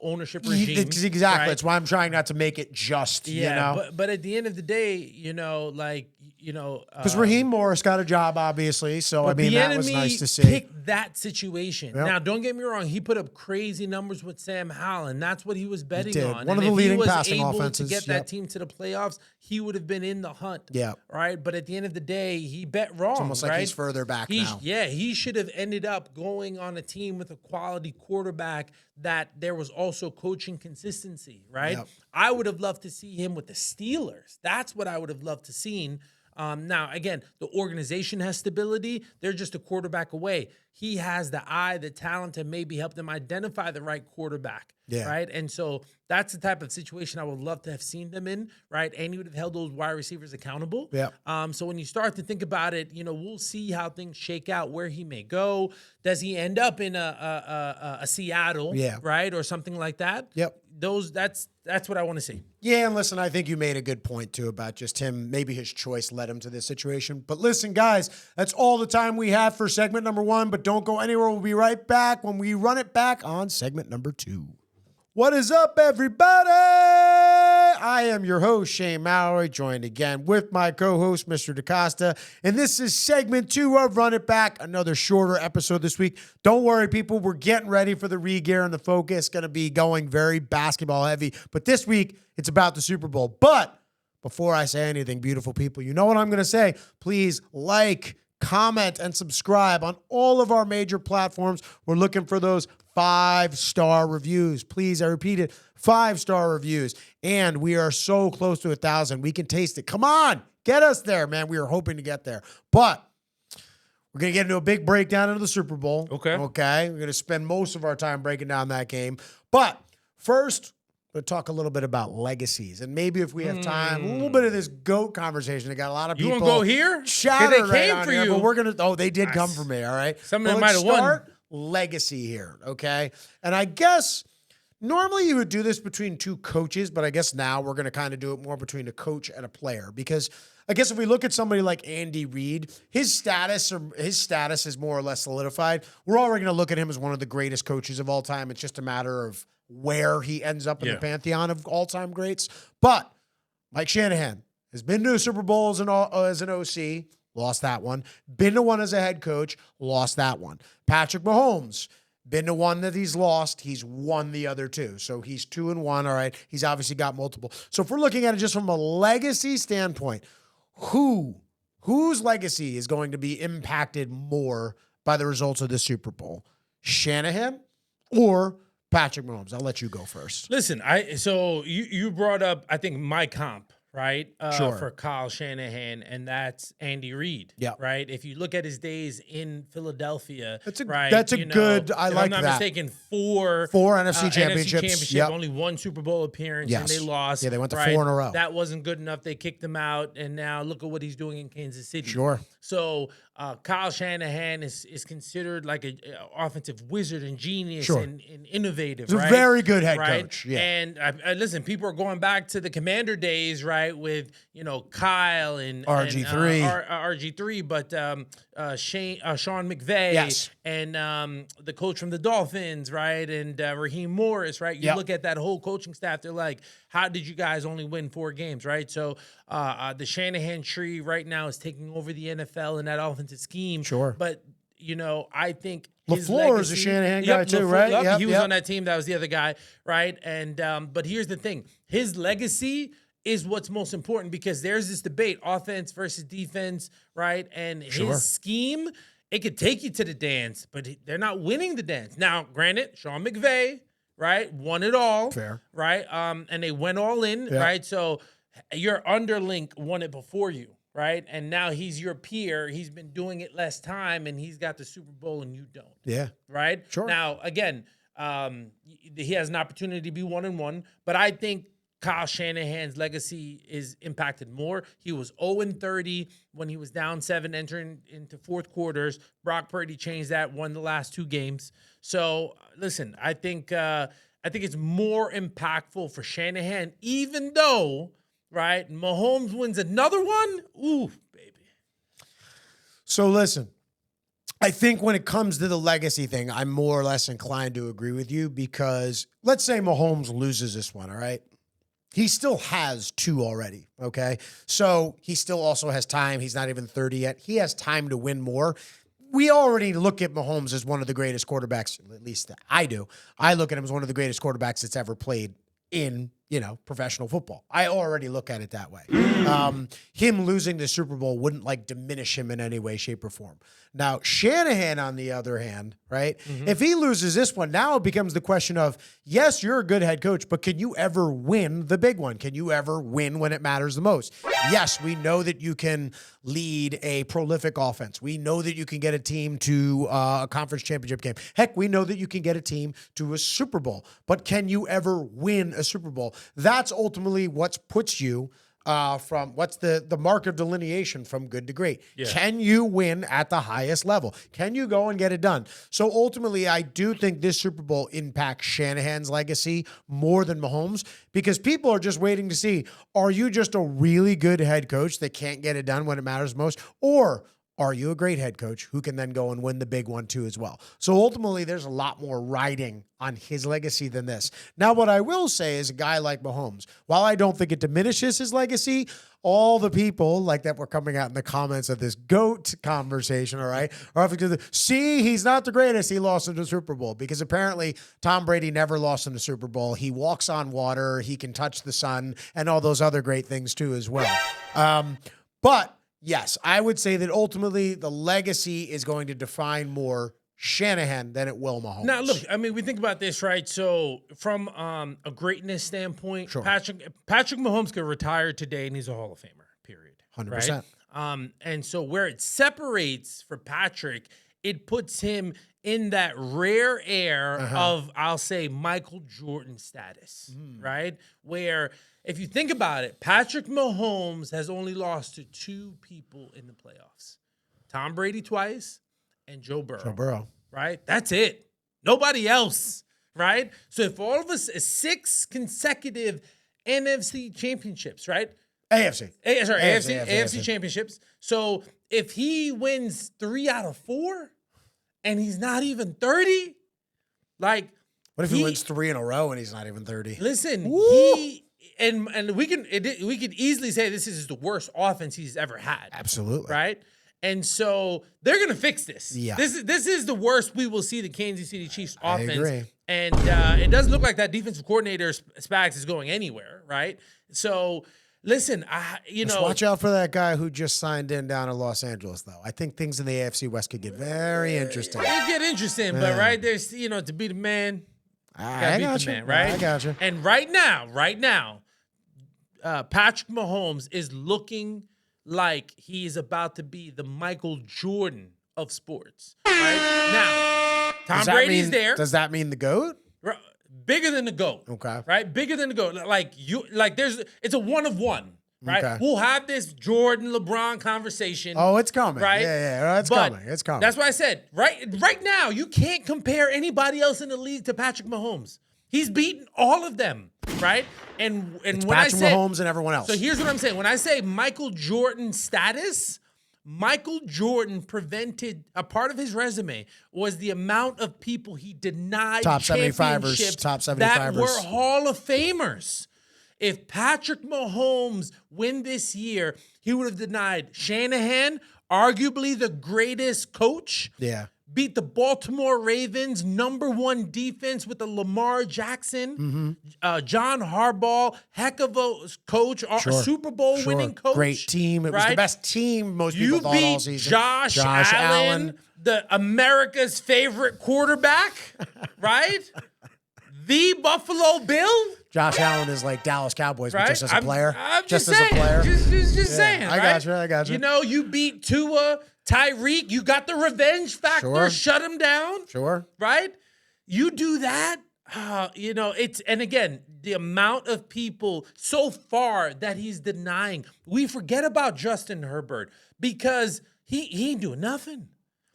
Speaker 2: ownership regime.
Speaker 1: Exactly. Right? That's why I'm trying not to make it just,
Speaker 2: But at the end of the day,
Speaker 1: because Raheem Morris got a job, obviously. So, I mean, that was nice to see.
Speaker 2: Picked that situation. Yep. Now, don't get me wrong. He put up crazy numbers with Sam Howell, and that's what he was betting on.
Speaker 1: One of the leading passing offenses.
Speaker 2: To get that team to the playoffs, he would have been in the hunt.
Speaker 1: Yeah.
Speaker 2: Right? But at the end of the day, he bet wrong. It's
Speaker 1: almost like he's further back now.
Speaker 2: Yeah, he should have ended up going on a team with a quality quarterback that there was also coaching consistency, right? Yep. I would have loved to see him with the Steelers. That's what I would have loved to seen. Now, again, the organization has stability. They're just a quarterback away. He has the eye, the talent to maybe help them identify the right quarterback.
Speaker 1: Yeah.
Speaker 2: Right. And so that's the type of situation I would love to have seen them in. Right. And he would have held those wide receivers accountable.
Speaker 1: Yeah.
Speaker 2: So when you start to think about it, we'll see how things shake out, where he may go. Does he end up in a Seattle?
Speaker 1: Yeah.
Speaker 2: Right. Or something like that?
Speaker 1: Yep.
Speaker 2: That's what I want to see.
Speaker 1: Yeah, and listen, I think you made a good point, too, about just him. Maybe his choice led him to this situation. But listen, guys, that's all the time we have for segment number 1. But don't go anywhere. We'll be right back when we run it back on segment number 2. What is up, everybody? I am your host, Shane Mallory, joined again with my co-host, Mr. DaCosta. And this is segment 2 of Run It Back, another shorter episode this week. Don't worry, people. We're getting ready for the re-gear, and the focus going to be going very basketball heavy. But this week, it's about the Super Bowl. But before I say anything, beautiful people, you know what I'm going to say. Please like, comment, and subscribe on all of our major platforms. We're looking for those 5-star reviews. Please, I repeat it, 5-star reviews. And we are so close to 1,000. We can taste it. Come on, get us there, man. We are hoping to get there. But we're going to get into a big breakdown of the Super Bowl.
Speaker 2: Okay.
Speaker 1: We're going to spend most of our time breaking down that game. But first, we'll talk a little bit about legacies. And maybe if we have time, a little bit of this GOAT conversation. I got a lot of people.
Speaker 2: You want to go here?
Speaker 1: Shouting
Speaker 2: They
Speaker 1: right
Speaker 2: came
Speaker 1: on
Speaker 2: for
Speaker 1: here,
Speaker 2: you.
Speaker 1: but we're going to, they did come for me, all right?
Speaker 2: Some of them
Speaker 1: Let's
Speaker 2: might have won.
Speaker 1: start legacy here, okay? And I guess normally you would do this between 2 coaches, but I guess now we're going to kind of do it more between a coach and a player, because I guess if we look at somebody like Andy Reid, his status is more or less solidified. We're already going to look at him as one of the greatest coaches of all time. It's just a matter of where he ends up in the pantheon of all-time greats. But Mike Shanahan has been to a Super Bowl as an OC, lost that one. Been to one as a head coach, lost that one. Patrick Mahomes, been to one that he's lost. He's won the other 2. So he's 2-1. All right. He's obviously got multiple. So if we're looking at it just from a legacy standpoint, whose legacy is going to be impacted more by the results of the Super Bowl? Shanahan or Patrick Mahomes? I'll let you go first.
Speaker 2: Listen, so you brought up, I think, my comp, right?
Speaker 1: Sure.
Speaker 2: For Kyle Shanahan, and that's Andy Reid.
Speaker 1: Yeah.
Speaker 2: Right. If you look at his days in Philadelphia,
Speaker 1: That's a
Speaker 2: right,
Speaker 1: good. I
Speaker 2: if
Speaker 1: like
Speaker 2: I'm not
Speaker 1: that.
Speaker 2: mistaken, 4
Speaker 1: NFC championships.
Speaker 2: NFC championship,
Speaker 1: Yep.
Speaker 2: only 1 Super Bowl appearance,
Speaker 1: Yes.
Speaker 2: and they lost.
Speaker 1: Yeah, they went to
Speaker 2: right?
Speaker 1: 4 in a row.
Speaker 2: That wasn't good enough. They kicked him out, and now look at what he's doing in Kansas City.
Speaker 1: Sure.
Speaker 2: So Kyle Shanahan is considered like an offensive wizard and genius
Speaker 1: Sure.
Speaker 2: and innovative.
Speaker 1: He's
Speaker 2: right?
Speaker 1: a very good head
Speaker 2: right?
Speaker 1: coach. Yeah.
Speaker 2: And listen, people are going back to the Commander days, right? With Kyle and
Speaker 1: RG3,
Speaker 2: RG3, but Sean McVay,
Speaker 1: Yes.
Speaker 2: and the coach from the Dolphins, right? And Raheem Morris, right? You
Speaker 1: Yep.
Speaker 2: look at that whole coaching staff; they're like, "How did you guys only win 4 games?" Right? So the Shanahan tree right now is taking over the NFL in that offensive scheme.
Speaker 1: Sure.
Speaker 2: But I think his
Speaker 1: LaFleur is a
Speaker 2: legacy-
Speaker 1: Shanahan guy too, right?
Speaker 2: Yep, he was
Speaker 1: Yep.
Speaker 2: on that team. That was the other guy, right? And but here's the thing: his legacy is what's most important, because there's this debate: offense versus defense, right? And
Speaker 1: Sure.
Speaker 2: his scheme, it could take you to the dance, but they're not winning the dance. Now, granted, Sean McVay, right, won it all,
Speaker 1: Fair.
Speaker 2: right? And they went all in,
Speaker 1: Yeah.
Speaker 2: right? So your underling won it before you, right? And now he's your peer. He's been doing it less time, and he's got the Super Bowl, and you don't.
Speaker 1: Yeah.
Speaker 2: Right?
Speaker 1: Sure.
Speaker 2: Now, again, he has an opportunity to be 1-1, but I think Kyle Shanahan's legacy is impacted more. He was 0-30 when he was down 7 entering into 4th quarters. Brock Purdy changed that, won the last 2 games. So, listen, I think it's more impactful for Shanahan, even though, right, Mahomes wins another one. Ooh, baby.
Speaker 1: So listen, I think when it comes to the legacy thing, I'm more or less inclined to agree with you, because let's say Mahomes loses this one, all right? He still has 2 already, okay? So he still also has time. He's not even 30 yet. He has time to win more. We already look at Mahomes as one of the greatest quarterbacks, at least I do. I look at him as one of the greatest quarterbacks that's ever played in professional football. I already look at it that way. Him losing the Super Bowl wouldn't like diminish him in any way, shape, or form. Now, Shanahan, on the other hand, right? If he loses this one, now it becomes the question of, yes, you're a good head coach, but can you ever win the big one? Can you ever win when it matters the most? Yes, we know that you can lead a prolific offense. We know that you can get a team to a conference championship game. Heck, we know that you can get a team to a Super Bowl, but can you ever win a Super Bowl? That's ultimately what puts you from what's the mark of delineation from good to great. Yeah. Can you win at the highest level? Can you go and get it done? So ultimately, I do think this Super Bowl impacts Shanahan's legacy more than Mahomes, because people are just waiting to see, are you just a really good head coach that can't get it done when it matters most? Or are you a great head coach who can then go and win the big one too as well? So ultimately, there's a lot more riding on his legacy than this. Now, what I will say is a guy like Mahomes, while I don't think it diminishes his legacy, all the people like that were coming out in the comments of this GOAT conversation, all right, are having to see he's not the greatest. He lost in the Super Bowl, because apparently Tom Brady never lost in the Super Bowl. He walks on water. He can touch the sun and all those other great things too as well. But yes, I would say that ultimately the legacy is going to define more Shanahan than it will Mahomes.
Speaker 2: Now, look, I mean, we think about this, right? So from a greatness standpoint, sure, Patrick Mahomes could retire today and he's a Hall of Famer, period.
Speaker 1: 100%.
Speaker 2: Right? And so where it separates for Patrick, it puts him in that rare air of, I'll say, Michael Jordan status, right? Where if you think about it, Patrick Mahomes has only lost to two people in the playoffs: Tom Brady twice and Joe Burrow. Right? That's it. Nobody else, right? So if all of us, 6 consecutive NFC championships, right? AFC championships. So if he wins 3 out of 4 and he's not even 30, like,
Speaker 1: what if he wins 3 in a row and he's not even 30?
Speaker 2: Listen, and we can easily say this is the worst offense he's ever had.
Speaker 1: Absolutely.
Speaker 2: Right? And so they're going to fix this.
Speaker 1: Yeah.
Speaker 2: This is the worst we will see the Kansas City Chiefs offense.
Speaker 1: I agree.
Speaker 2: And it doesn't look like that defensive coordinator Spags is going anywhere, right? So listen,
Speaker 1: Just watch out for that guy who just signed in down in Los Angeles, though. I think things in the AFC West could get very interesting.
Speaker 2: It get interesting, but right there's to be the man.
Speaker 1: I got you,
Speaker 2: right?
Speaker 1: I got you.
Speaker 2: And right now, Patrick Mahomes is looking like he is about to be the Michael Jordan of sports. Right now, Tom Brady's there.
Speaker 1: Does that mean the GOAT?
Speaker 2: Bigger than the GOAT.
Speaker 1: Okay.
Speaker 2: Right? Bigger than the GOAT. It's a one of one. Right?
Speaker 1: Okay.
Speaker 2: We'll have this Jordan LeBron conversation.
Speaker 1: Oh, it's coming.
Speaker 2: Right?
Speaker 1: Yeah, it's coming. It's coming.
Speaker 2: That's why I said, right now, you can't compare anybody else in the league to Patrick Mahomes. He's beaten all of them, right? And
Speaker 1: it's
Speaker 2: when
Speaker 1: Patrick Mahomes and everyone else.
Speaker 2: So here's what I'm saying. When I say Michael Jordan status, Michael Jordan prevented, a part of his resume was the amount of people he denied
Speaker 1: top 75ers
Speaker 2: that were Hall of Famers. If Patrick Mahomes win this year, he would have denied Shanahan, arguably the greatest coach.
Speaker 1: Yeah.
Speaker 2: Beat the Baltimore Ravens, #1 defense with the Lamar Jackson, John Harbaugh, heck of a coach, Super Bowl winning coach.
Speaker 1: Great team. It was the best team most people thought all season.
Speaker 2: Josh Allen, the America's favorite quarterback, right? The Buffalo Bill.
Speaker 1: Josh Allen is like Dallas Cowboys, but just as a player.
Speaker 2: I'm
Speaker 1: just
Speaker 2: saying,
Speaker 1: as a player.
Speaker 2: Just saying.
Speaker 1: I got you.
Speaker 2: You beat Tua, Tyreek. You got the revenge factor.
Speaker 1: Sure.
Speaker 2: Shut him down.
Speaker 1: Sure.
Speaker 2: Right? You do that. And again, the amount of people so far that he's denying. We forget about Justin Herbert because he ain't doing nothing.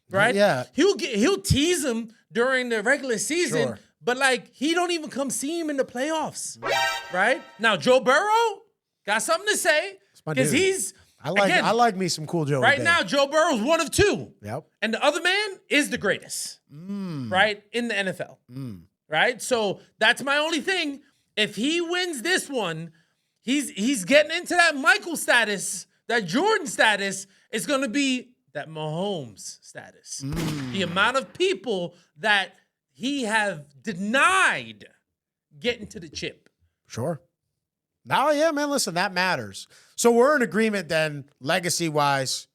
Speaker 2: Right?
Speaker 1: Yeah.
Speaker 2: He'll tease him during the regular season.
Speaker 1: Sure.
Speaker 2: But, he don't even come see him in the playoffs, right? Now, Joe Burrow got something to say because he's
Speaker 1: I like me some cool Joe.
Speaker 2: Right now, Joe Burrow's one of 2.
Speaker 1: Yep.
Speaker 2: And the other man is the greatest, right, in the NFL, right? So that's my only thing. If he wins this one, he's getting into that Michael status, that Jordan status. It's going to be that Mahomes status. The amount of people that he have denied getting to the chip.
Speaker 1: Sure. Oh, yeah, man. Listen, that matters. So we're in agreement then, legacy-wise.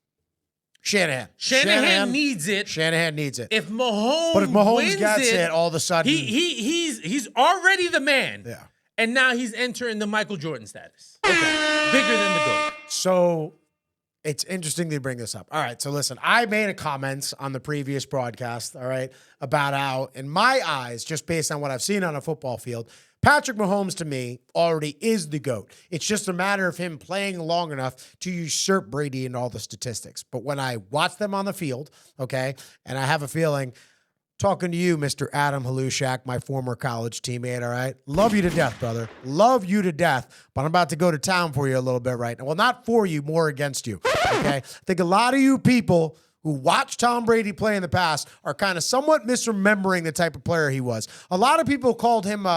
Speaker 2: Shanahan needs it.
Speaker 1: Shanahan needs it.
Speaker 2: If Mahomes,
Speaker 1: but if Mahomes
Speaker 2: wins
Speaker 1: gets it, all of a sudden
Speaker 2: he's already the man.
Speaker 1: Yeah.
Speaker 2: And now he's entering the Michael Jordan status. Okay. Bigger than the GOAT.
Speaker 1: So it's interesting that you bring this up. All right. So listen, I made a comment on the previous broadcast, all right, about how, in my eyes, just based on what I've seen on a football field, Patrick Mahomes, to me, already is the GOAT. It's just a matter of him playing long enough to usurp Brady in all the statistics. But when I watch them on the field, okay, and I have a feeling, talking to you, Mr. Adam Halushak, my former college teammate, all right? Love you to death, brother. Love you to death, but I'm about to go to town for you a little bit right now. Well, not for you, more against you, okay? I think a lot of you people who watched Tom Brady play in the past are kind of somewhat misremembering the type of player he was. A lot of people called him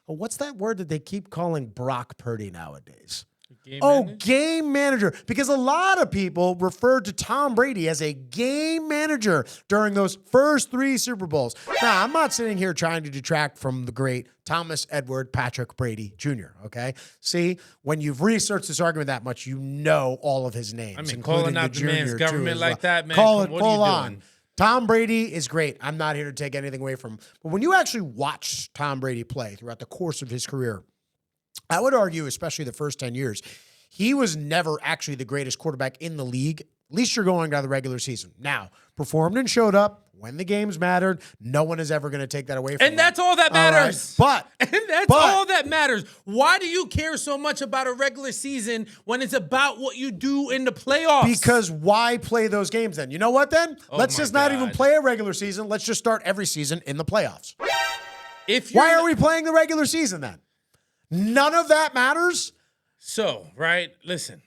Speaker 1: what's that word that they keep calling Brock Purdy nowadays? Game manager. Because a lot of people referred to Tom Brady as a game manager during those first 3 Super Bowls. Now, I'm not sitting here trying to detract from the great Thomas Edward Patrick Brady Jr., okay? See, when you've researched this argument that much, you know all of his names.
Speaker 2: I mean, calling out the man's government like that, man.
Speaker 1: Call it full on. Tom Brady is great. I'm not here to take anything away from him. But when you actually watch Tom Brady play throughout the course of his career, I would argue, especially the first 10 years, he was never actually the greatest quarterback in the league. At least you're going by the regular season. Now, performed and showed up when the games mattered. No one is ever going to take that away from him.
Speaker 2: And that's all that matters.
Speaker 1: But
Speaker 2: all that matters. Why do you care so much about a regular season when it's about what you do in the playoffs?
Speaker 1: Because why play those games then? You know what then? Let's just not even play a regular season. Let's just start every season in the playoffs. Why are we playing the regular season then? None of that matters?
Speaker 2: So, right, listen.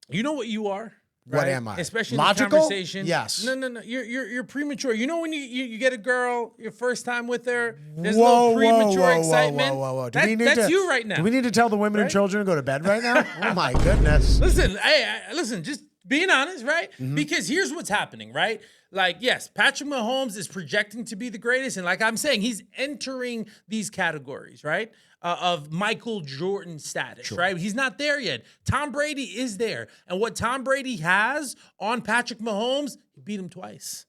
Speaker 2: You know what you are? Right?
Speaker 1: What am I?
Speaker 2: Especially
Speaker 1: logical?
Speaker 2: In the conversation.
Speaker 1: Yes.
Speaker 2: No. You're premature. You know when you get a girl your first time with her, there's a little premature excitement.
Speaker 1: Whoa.
Speaker 2: That's you right now.
Speaker 1: Do we need to tell the women and children to go to bed right now? Oh my goodness.
Speaker 2: Listen, listen, just being honest, right? Mm-hmm. Because here's what's happening, right? Like, yes, Patrick Mahomes is projecting to be the greatest, and like I'm saying, he's entering these categories, right? Of Michael Jordan status, right? He's not there yet. Tom Brady is there. And what Tom Brady has on Patrick Mahomes, he beat him twice,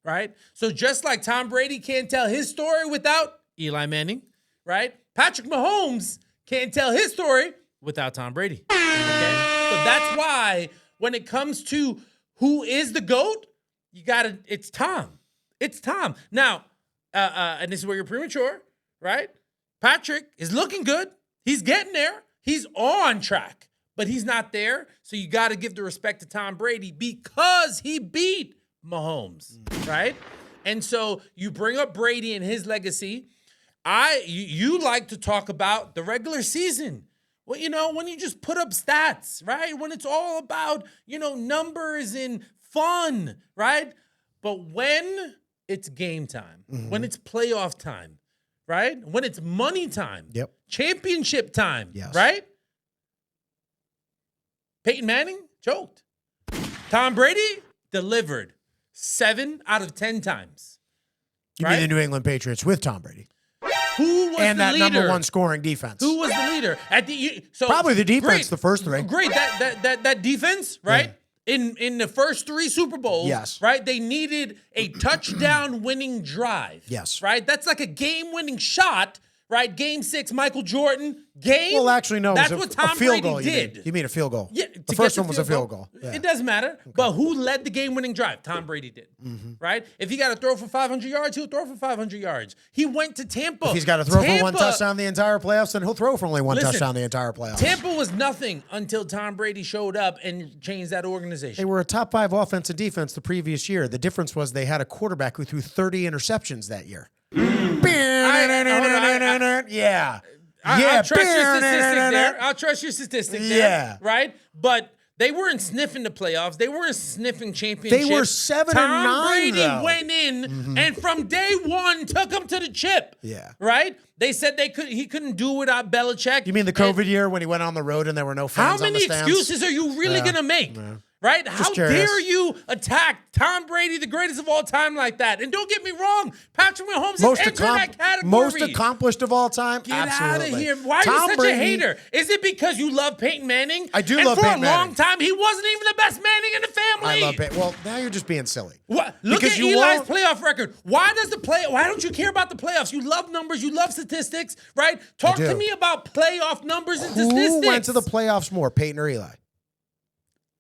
Speaker 2: right? So just like Tom Brady can't tell his story without Eli Manning, right? Patrick Mahomes can't tell his story without Tom Brady, okay? So that's why when it comes to who is the GOAT, it's Tom. It's Tom. Now, and this is where you're premature, right? Patrick is looking good. He's getting there. He's on track, but he's not there. So you got to give the respect to Tom Brady because he beat Mahomes, right? And so you bring up Brady and his legacy. You like to talk about the regular season. Well, when you just put up stats, right? When it's all about, numbers and fun, right? But when it's game time, when it's playoff time, right? When it's money time, championship time, right? Peyton Manning choked. Tom Brady delivered 7 out of 10 times.
Speaker 1: You mean the New England Patriots with Tom Brady?
Speaker 2: Who was
Speaker 1: and
Speaker 2: the
Speaker 1: that
Speaker 2: leader?
Speaker 1: number 1 scoring defense?
Speaker 2: Who was the leader?
Speaker 1: Probably the defense, the first 3.
Speaker 2: Great, that defense, right? In the first 3 Super Bowls, right? They needed a touchdown winning drive.
Speaker 1: Yes.
Speaker 2: Right? That's like a game-winning shot, right? Game 6, Michael Jordan.
Speaker 1: Well, actually, no.
Speaker 2: That's what Tom
Speaker 1: field
Speaker 2: Brady
Speaker 1: goal,
Speaker 2: did.
Speaker 1: You mean a field goal.
Speaker 2: Yeah,
Speaker 1: the first one was a field goal. Yeah.
Speaker 2: It doesn't matter. Okay. But who led the game-winning drive? Tom Brady did. Right? If he got to throw for 500 yards, he'll throw for 500 yards. He went to Tampa.
Speaker 1: If he's got to throw for 1 touchdown the entire playoffs, then he'll throw for only 1 touchdown the entire playoffs.
Speaker 2: Tampa was nothing until Tom Brady showed up and changed that organization.
Speaker 1: They were a top 5 offense and defense the previous year. The difference was they had a quarterback who threw 30 interceptions that year. Yeah.
Speaker 2: I'll trust your statistic there. I'll trust your statistic there. Yeah. Right? But they weren't sniffing the playoffs. They weren't sniffing championships.
Speaker 1: They were 7-9,
Speaker 2: Tom Brady went in and from day 1 took them to the chip.
Speaker 1: Yeah.
Speaker 2: Right? They said he couldn't do without Belichick.
Speaker 1: You mean the COVID year when he went on the road and there were no fans on the stands?
Speaker 2: How many excuses are you really going to make? Yeah. right? How dare you attack Tom Brady, the greatest of all time, like that? And don't get me wrong, Patrick Mahomes is entering that category.
Speaker 1: Most accomplished of all time?
Speaker 2: Get
Speaker 1: Absolutely.
Speaker 2: out of here. Why are you such a hater? Is it because you love Peyton Manning?
Speaker 1: I do love Peyton Manning.
Speaker 2: And for a long time, he wasn't even the best Manning in the family.
Speaker 1: I love Peyton. Well, now you're just being silly.
Speaker 2: What? Look at Eli's playoff record. Why don't you care about the playoffs? You love numbers. You love statistics, right? Talk to me about playoff numbers and statistics.
Speaker 1: Who went to the playoffs more, Peyton or Eli?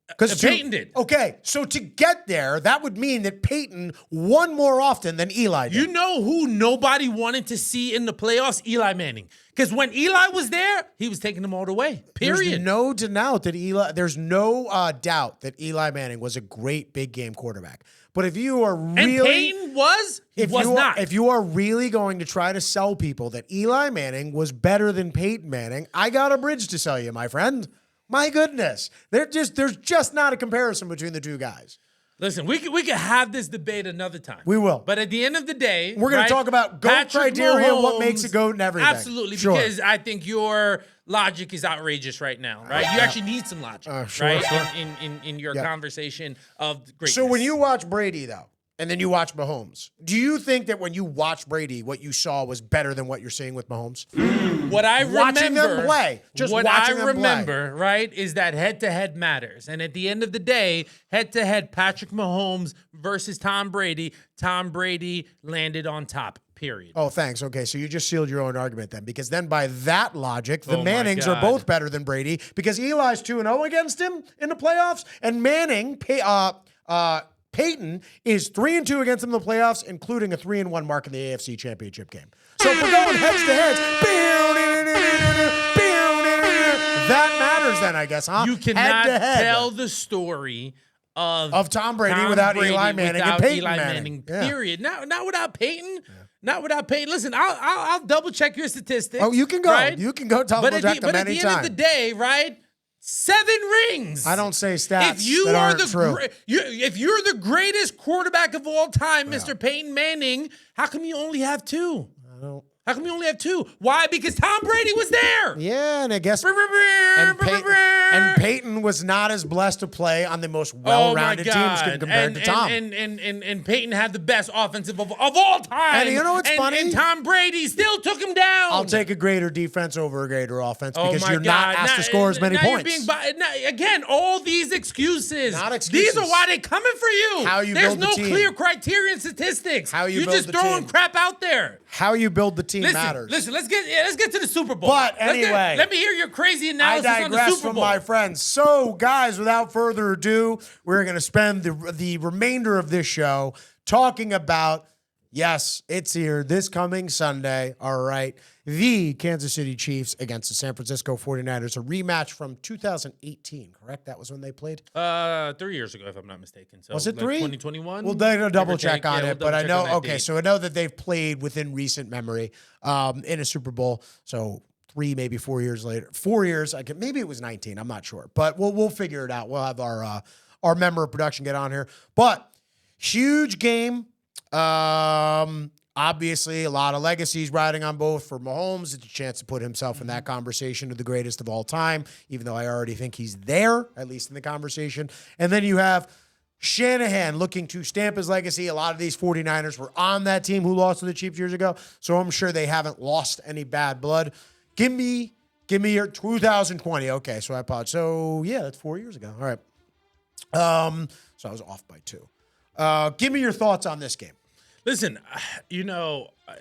Speaker 2: Because Peyton did.
Speaker 1: Okay, so to get there, that would mean that Peyton won more often than Eli did.
Speaker 2: You know who nobody wanted to see in the playoffs? Eli Manning. Because when Eli was there, he was taking them all the way. Period.
Speaker 1: There's no doubt that Eli Manning was a great big game quarterback. But if you are really,
Speaker 2: and Peyton was not.
Speaker 1: If you are really going to try to sell people that Eli Manning was better than Peyton Manning, I got a bridge to sell you, my friend. My goodness, there's just not a comparison between the two guys.
Speaker 2: Listen, we could have this debate another time.
Speaker 1: We will.
Speaker 2: But at the end of the day,
Speaker 1: we're going to talk about GOAT criteria,
Speaker 2: Mahomes,
Speaker 1: what makes a GOAT and everything.
Speaker 2: Absolutely, because I think your logic is outrageous right now, right? You actually need some logic, right? In your conversation of greatness.
Speaker 1: So when you watch Brady, though, and then you watch Mahomes, do you think that when you watch Brady, what you saw was better than what you're seeing with Mahomes?
Speaker 2: What I remember,
Speaker 1: watching them play,
Speaker 2: right, is that head-to-head matters. And at the end of the day, head-to-head, Patrick Mahomes versus Tom Brady landed on top. Period.
Speaker 1: Oh, thanks. Okay, so you just sealed your own argument then, because then by that logic, the Mannings are both better than Brady, because Eli's 2-0 against him in the playoffs, and Peyton is 3-2 against him in the playoffs, including a 3-1 mark in the AFC Championship game. So if we're going heads to heads, that matters then, I guess, huh?
Speaker 2: You cannot tell the story of
Speaker 1: Tom Brady without Eli Manning and Peyton Manning.
Speaker 2: Period. Not without Peyton. Not without Peyton. Listen, I'll double check your statistics.
Speaker 1: Oh, you can go.
Speaker 2: Right?
Speaker 1: You can go double check them anytime.
Speaker 2: But at the end of the day, right? 7 rings.
Speaker 1: I don't say stats
Speaker 2: if you
Speaker 1: that
Speaker 2: are
Speaker 1: aren't true.
Speaker 2: If you're the greatest quarterback of all time, Mr. Peyton Manning, how come you only have 2?
Speaker 1: I don't.
Speaker 2: How come you only have 2? Why? Because Tom Brady was there.
Speaker 1: Yeah, and I guess Peyton was not as blessed to play on the most well-rounded teams compared to Tom.
Speaker 2: And Peyton had the best offensive of all time.
Speaker 1: And you know what's funny?
Speaker 2: And Tom Brady still took him down.
Speaker 1: I'll take a greater defense over a greater offense because you're not asked to score as many points.
Speaker 2: Again, all these excuses.
Speaker 1: Not excuses.
Speaker 2: These are why they're coming for you.
Speaker 1: How you build the team.
Speaker 2: There's no clear criteria and statistics.
Speaker 1: How you build the team.
Speaker 2: You're just throwing crap out there.
Speaker 1: How you build the team matters.
Speaker 2: Listen, let's get to the Super Bowl.
Speaker 1: But anyway,
Speaker 2: let me hear your crazy analysis on the Super Bowl.
Speaker 1: I digress from my friends. So, guys, without further ado, we're going to spend the remainder of this show talking about, yes, it's here this coming Sunday. All right. The Kansas City Chiefs against the San Francisco 49ers, a rematch from 2018, correct? That was when they played?
Speaker 2: 3 years ago, if I'm not mistaken. So
Speaker 1: was it 3?
Speaker 2: 2021?
Speaker 1: We'll double check on it, but I know, okay, so I know that they've played within recent memory in a Super Bowl. So 3, maybe 4 years later. 4 years, maybe it was 19, I'm not sure. But we'll figure it out. We'll have our member of production get on here. But huge game. Obviously, a lot of legacies riding on both for Mahomes. It's a chance to put himself in that conversation of the greatest of all time, even though I already think he's there, at least in the conversation. And then you have Shanahan looking to stamp his legacy. A lot of these 49ers were on that team who lost to the Chiefs years ago, so I'm sure they haven't lost any bad blood. Give me your 2020. Okay, so I apologize. So, yeah, that's 4 years ago. All right. So I was off by 2. Give me your thoughts on this game.
Speaker 2: Listen,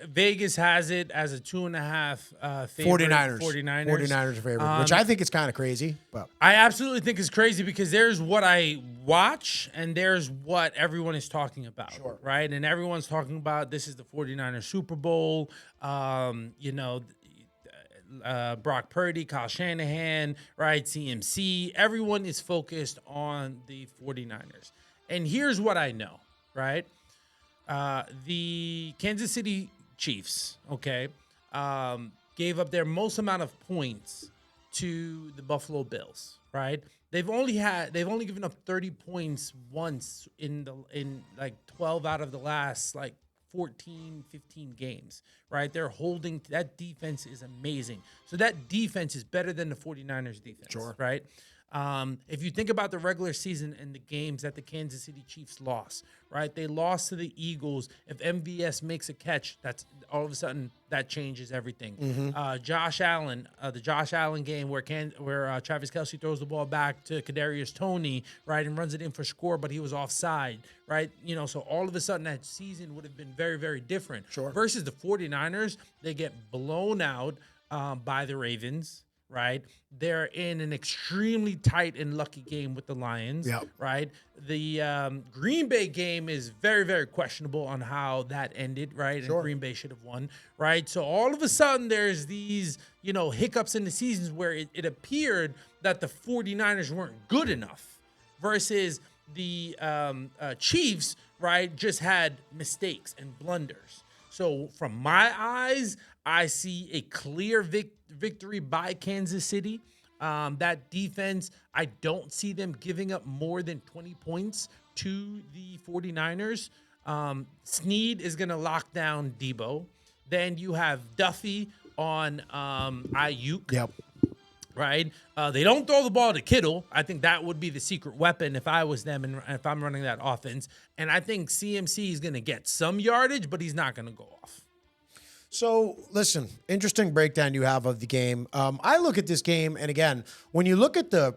Speaker 2: Vegas has it as a 2.5 favorite.
Speaker 1: 49ers favorite, which I think is kind of crazy. But
Speaker 2: I absolutely think it's crazy because there's what I watch and there's what everyone is talking about, right? And everyone's talking about this is the 49ers Super Bowl. Brock Purdy, Kyle Shanahan, right? CMC. Everyone is focused on the 49ers. And here's what I know, right? The Kansas City Chiefs, gave up their most amount of points to the Buffalo Bills, right? They've only given up 30 points once in 12 out of the last 14, 15 games, right? They're holding that defense is amazing. So that defense is better than the 49ers defense, right? If you think about the regular season and the games that the Kansas City Chiefs lost, right? They lost to the Eagles. If MVS makes a catch, that's all of a sudden that changes everything. Josh Allen, the Josh Allen game where Travis Kelce throws the ball back to Kadarius Toney, right, and runs it in for score, but he was offside, right? So all of a sudden that season would have been very, very different.
Speaker 1: Sure.
Speaker 2: Versus the 49ers, they get blown out by the Ravens. Right, they're in an extremely tight and lucky game with the Lions.
Speaker 1: Yep.
Speaker 2: Right, the Green Bay game is very, very questionable on how that ended. Right,
Speaker 1: Sure.
Speaker 2: and Green Bay should have won. Right, so all of a sudden there's these hiccups in the seasons where it appeared that the 49ers weren't good enough, versus the Chiefs. Right, just had mistakes and blunders. So from my eyes, I see a clear victory by Kansas City. That defense, I don't see them giving up more than 20 points to the 49ers. Snead is going to lock down Debo. Then you have Duffy on Ayuk.
Speaker 1: Yep.
Speaker 2: Right? They don't throw the ball to Kittle. I think that would be the secret weapon if I was them and if I'm running that offense. And I think CMC is going to get some yardage, but he's not going to go off.
Speaker 1: So, listen, interesting breakdown you have of the game. I look at this game, and again, when you look at the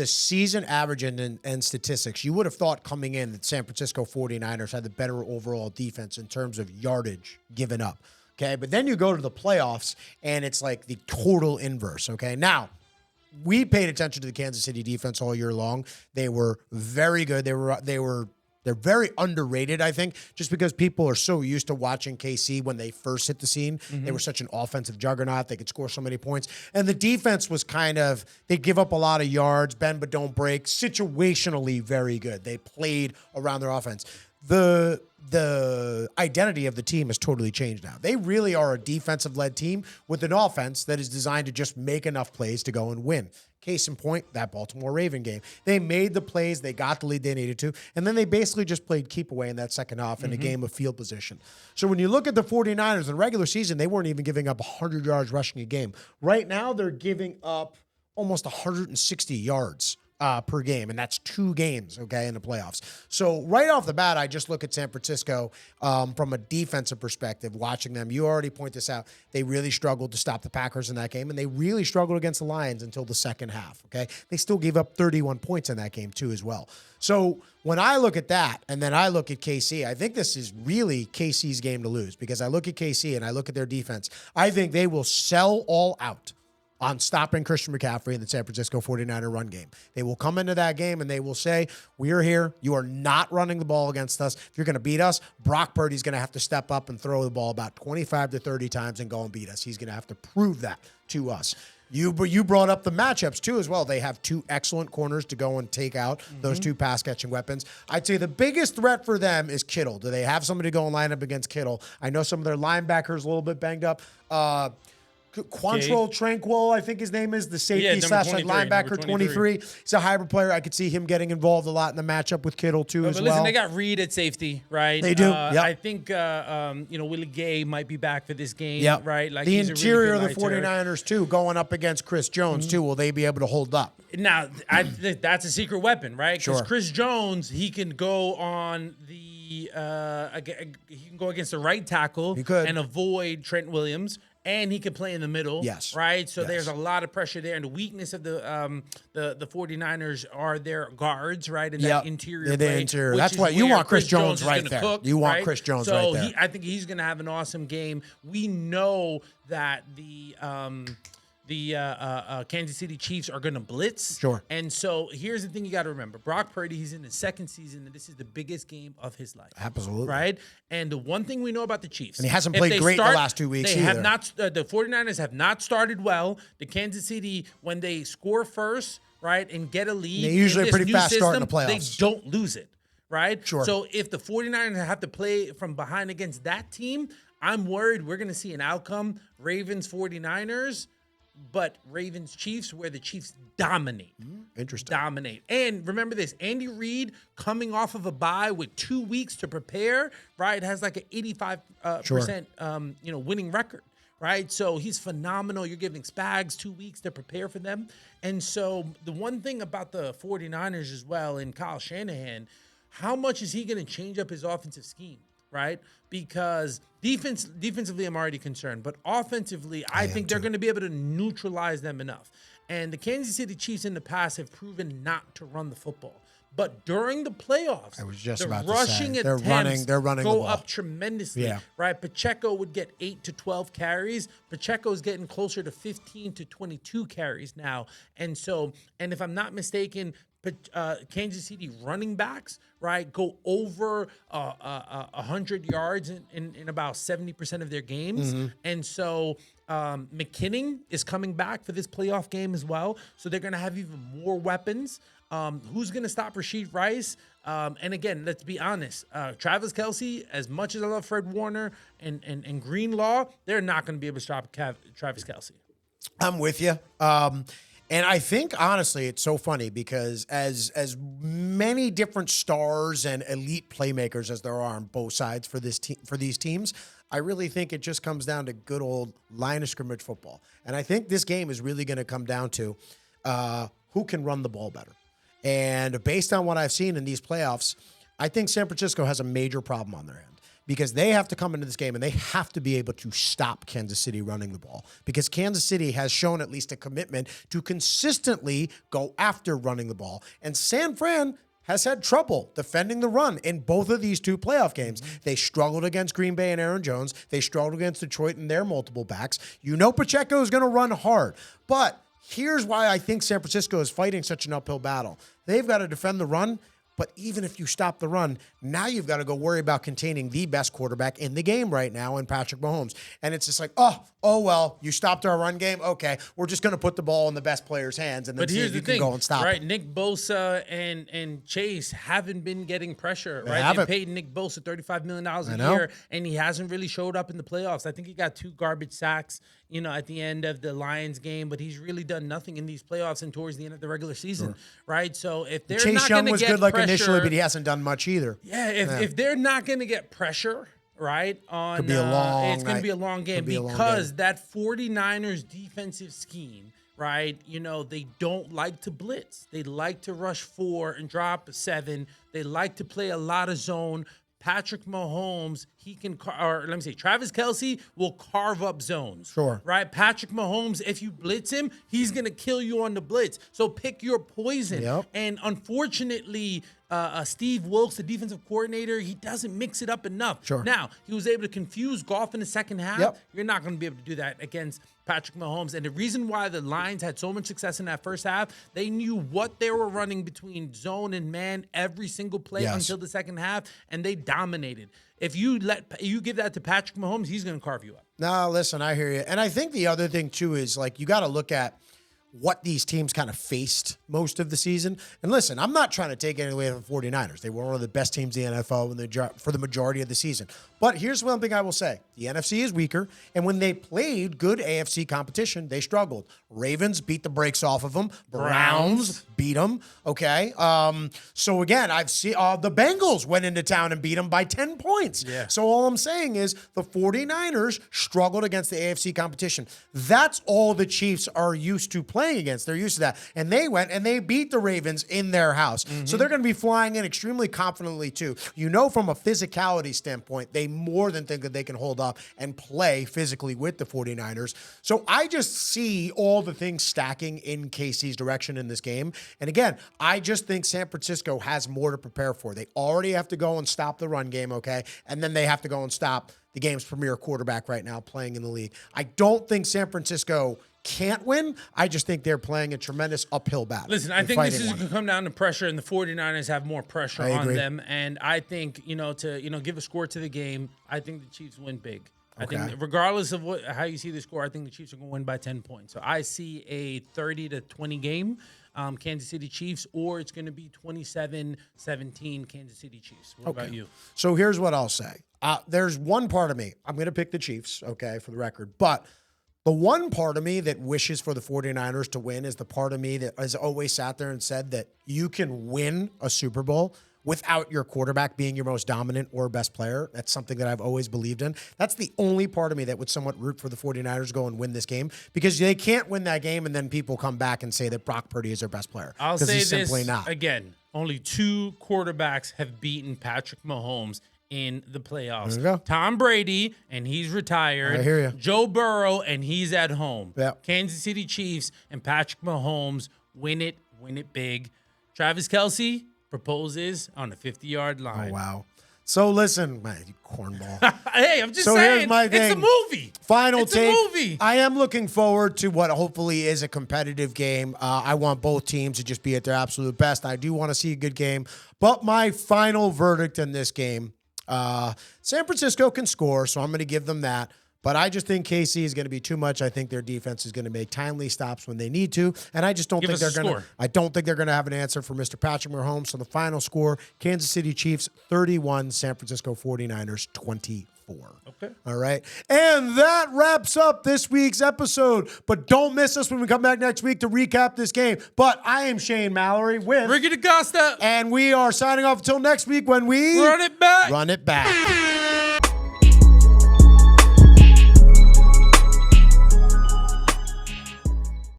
Speaker 1: season average and statistics, you would have thought coming in that San Francisco 49ers had the better overall defense in terms of yardage given up. Okay, but then you go to the playoffs, and it's like the total inverse. Okay, now, we paid attention to the Kansas City defense all year long. They were very good. They're very underrated, I think, just because people are so used to watching KC when they first hit the scene. They were such an offensive juggernaut. They could score so many points. And the defense was they give up a lot of yards, bend but don't break, situationally very good. They played around their offense. The identity of the team has totally changed now. They really are a defensive-led team with an offense that is designed to just make enough plays to go and win. Case in point, that Baltimore Raven game. They made the plays, they got the lead they needed to, and then they basically just played keep away in that second half in a game of field position. So when you look at the 49ers in regular season, they weren't even giving up 100 yards rushing a game. Right now, they're giving up almost 160 yards per game, and that's 2 games, okay, in the playoffs. So right off the bat, I just look at San Francisco from a defensive perspective, watching them. You already point this out. They really struggled to stop the Packers in that game, and they really struggled against the Lions until the second half, okay? They still gave up 31 points in that game, too, as well. So when I look at that, and then I look at KC, I think this is really KC's game to lose, because I look at KC and I look at their defense. I think they will sell all out on stopping Christian McCaffrey in the San Francisco 49er run game. They will come into that game and they will say, we are here. You are not running the ball against us. If you're going to beat us, Brock Purdy's going to have to step up and throw the ball about 25 to 30 times and go and beat us. He's going to have to prove that to us. You brought up the matchups too as well. They have 2 excellent corners to go and take out those 2 pass-catching weapons. I'd say the biggest threat for them is Kittle. Do they have somebody to go and line up against Kittle? I know some of their linebackers a little bit banged up. Quantrell Tranquil, I think his name is, the safety slash linebacker, 23. He's a hybrid player. I could see him getting involved a lot in the matchup with Kittle too as well.
Speaker 2: Listen, they got Reed at safety, right?
Speaker 1: They do.
Speaker 2: I think Willie Gay might be back for this game, right? Like
Speaker 1: the interior of the 49ers too, going up against Chris Jones too. Will they be able to hold up?
Speaker 2: Now, that's a secret weapon, right? Because
Speaker 1: Sure.
Speaker 2: Chris Jones, he can go on the he can go against the right tackle and avoid Trent Williams. And he can play in the middle.
Speaker 1: Yes.
Speaker 2: Right? So there's a lot of pressure there. And the weakness of the 49ers are their guards, right? And that interior play.
Speaker 1: Interior. That's why you want Chris Jones right there. You want Chris Jones right there.
Speaker 2: I think he's going to have an awesome game. We know that the Kansas City Chiefs are going to blitz.
Speaker 1: Sure.
Speaker 2: And so here's the thing you got to remember. Brock Purdy, he's in his 2nd season, and this is the biggest game of his life.
Speaker 1: Absolutely.
Speaker 2: Right? And the one thing we know about the Chiefs.
Speaker 1: And he hasn't played great the last 2 weeks either.
Speaker 2: The 49ers have not started well. The Kansas City, when they score first, right, and get a lead.
Speaker 1: They usually pretty fast start in the playoffs.
Speaker 2: They don't lose it. Right?
Speaker 1: Sure.
Speaker 2: So if the 49ers have to play from behind against that team, I'm worried we're going to see an outcome. Ravens 49ers. But Ravens Chiefs, where the Chiefs dominate.
Speaker 1: Interesting.
Speaker 2: Dominate. And remember this, Andy Reid coming off of a bye with 2 weeks to prepare, right, has like an 85% winning record. right? So he's phenomenal. You're giving Spags 2 weeks to prepare for them. And so the one thing about the 49ers as well, and Kyle Shanahan, how much is he going to change up his offensive scheme, right? Because defensively, I'm already concerned. But offensively, I think they're going to be able to neutralize them enough. And the Kansas City Chiefs in the past have proven not to run the football. But during the playoffs,
Speaker 1: I was just
Speaker 2: the
Speaker 1: about
Speaker 2: rushing
Speaker 1: to say,
Speaker 2: attempts
Speaker 1: they're running
Speaker 2: go
Speaker 1: the ball
Speaker 2: up tremendously,
Speaker 1: Yeah.
Speaker 2: right? Pacheco would get 8 to 12 carries. Pacheco's getting closer to 15 to 22 carries now. And so, and if I'm not mistaken, Kansas City running backs, right, go over 100 yards in about 70% of their games. And so McKinnon is coming back for this playoff game as well. So they're going to have even more weapons. Who's going to stop Rashid Rice? And again, let's be honest. Travis Kelce, as much as I love Fred Warner and Greenlaw, they're not going to be able to stop Travis Kelce.
Speaker 1: I'm with you. And I think, honestly, it's so funny because as many different stars and elite playmakers as there are on both sides for these teams, I really think it just comes down to good old line of scrimmage football. And I think this game is really going to come down to who can run the ball better. And based on what I've seen in these playoffs, I think San Francisco has a major problem on their hand because they have to come into this game and they have to be able to stop Kansas City running the ball because Kansas City has shown at least a commitment to consistently go after running the ball. And San Fran has had trouble defending the run in both of these two playoff games. They struggled against Green Bay and Aaron Jones. They struggled against Detroit and their multiple backs. You know Pacheco is going to run hard. But here's why I think San Francisco is fighting such an uphill battle. They've got to defend the run, but even if you stop the run, now you've got to go worry about containing the best quarterback in the game right now in Patrick Mahomes. And it's just like, oh well, you stopped our run game? Okay, we're just going to put the ball in the best player's hands and then see if you can go and stop
Speaker 2: right?
Speaker 1: it.
Speaker 2: Nick Bosa and Chase haven't been getting pressure, right? They paid Nick Bosa $35 million a year, and he hasn't really showed up in the playoffs. I think he got 2 garbage sacks, at the end of the Lions game, but he's really done nothing in these playoffs and towards the end of the regular season, right? So if they're
Speaker 1: Chase
Speaker 2: not
Speaker 1: Young
Speaker 2: going to
Speaker 1: was
Speaker 2: get
Speaker 1: good like
Speaker 2: pressure,
Speaker 1: initially, but he hasn't done much either.
Speaker 2: Yeah, if they're not going to get pressure, right, on
Speaker 1: Could be a long
Speaker 2: it's going to
Speaker 1: night.
Speaker 2: be a long game because that 49ers defensive scheme, right, they don't like to blitz. They like to rush 4 and drop 7. They like to play a lot of zone. Patrick Mahomes, Travis Kelce will carve up zones.
Speaker 1: Sure.
Speaker 2: Right? Patrick Mahomes, if you blitz him, he's going to kill you on the blitz. So pick your poison.
Speaker 1: Yep.
Speaker 2: And unfortunately, Steve Wilkes, the defensive coordinator, he doesn't mix it up enough.
Speaker 1: Sure.
Speaker 2: Now, he was able to confuse Goff in the second half.
Speaker 1: Yep.
Speaker 2: You're not going to be able to do that against Patrick Mahomes. And the reason why the Lions had so much success in that first half, they knew what they were running between zone and man every single play until the second half, and they dominated. If you give that to Patrick Mahomes, he's going to carve you up.
Speaker 1: No, listen, I hear you. And I think the other thing, too, is you got to look at what these teams kind of faced most of the season. And listen, I'm not trying to take anything away from the 49ers. They were one of the best teams in the NFL for the majority of the season. But here's one thing I will say. The NFC is weaker, and when they played good AFC competition, they struggled. Ravens beat the brakes off of them. Browns beat them, okay? So again, I've seen the Bengals went into town and beat them by 10 points.
Speaker 2: Yeah.
Speaker 1: So all I'm saying is the 49ers struggled against the AFC competition. That's all the Chiefs are used to playing against. They're used to that. And they went and they beat the Ravens in their house. So they're going to be flying in extremely confidently too. From a physicality standpoint, they more than think that they can hold up and play physically with the 49ers. So I just see all the things stacking in KC's direction in this game. And again, I just think San Francisco has more to prepare for. They already have to go and stop the run game, okay? And then they have to go and stop the game's premier quarterback right now playing in the league. I don't think San Francisco can't win. I just think they're playing a tremendous uphill battle.
Speaker 2: Listen, I think this is going to come down to pressure, and the 49ers have more pressure on them. And I think, to give a score to the game, I think the Chiefs win big. Okay. I think regardless of how you see the score, I think the Chiefs are going to win by 10 points. So I see a 30-20 game, Kansas City Chiefs, or it's going to be 27-17 Kansas City Chiefs. What about you?
Speaker 1: So here's what I'll say. There's one part of me, I'm going to pick the Chiefs, okay, for the record, but the one part of me that wishes for the 49ers to win is the part of me that has always sat there and said that you can win a Super Bowl without your quarterback being your most dominant or best player. That's something that I've always believed in. That's the only part of me that would somewhat root for the 49ers to go and win this game, because they can't win that game and then people come back and say that Brock Purdy is their best player.
Speaker 2: I'll say
Speaker 1: he's
Speaker 2: this
Speaker 1: simply not.
Speaker 2: again. Only 2 quarterbacks have beaten Patrick Mahomes in the playoffs.
Speaker 1: There you go.
Speaker 2: Tom Brady, and he's retired.
Speaker 1: I hear you.
Speaker 2: Joe Burrow, and he's at home.
Speaker 1: Yep.
Speaker 2: Kansas City Chiefs and Patrick Mahomes win it big. Travis Kelce proposes on a 50-yard line.
Speaker 1: Oh, wow. So listen, man, you cornball.
Speaker 2: Hey, I'm just
Speaker 1: So
Speaker 2: saying,
Speaker 1: here's my
Speaker 2: it's a
Speaker 1: thing.
Speaker 2: movie.
Speaker 1: Final
Speaker 2: It's
Speaker 1: take.
Speaker 2: a movie.
Speaker 1: I am looking forward to what hopefully is a competitive game. I want both teams to just be at their absolute best. I do want to see a good game. But my final verdict in this game, San Francisco can score, so I'm going to give them that. But I just think KC is going to be too much. I think their defense is going to make timely stops when they need to, and I just don't think they're going to. I don't think they're going to have an answer for Mr. Patrick Mahomes. So the final score: Kansas City Chiefs 31, San Francisco 49ers 24.
Speaker 2: Okay.
Speaker 1: All right. And that wraps up this week's episode. But don't miss us when we come back next week to recap this game. But I am Shane Mallory with
Speaker 2: Ricky DaCosta.
Speaker 1: and we are signing off until next week when we
Speaker 2: Run it back.
Speaker 1: Run it back.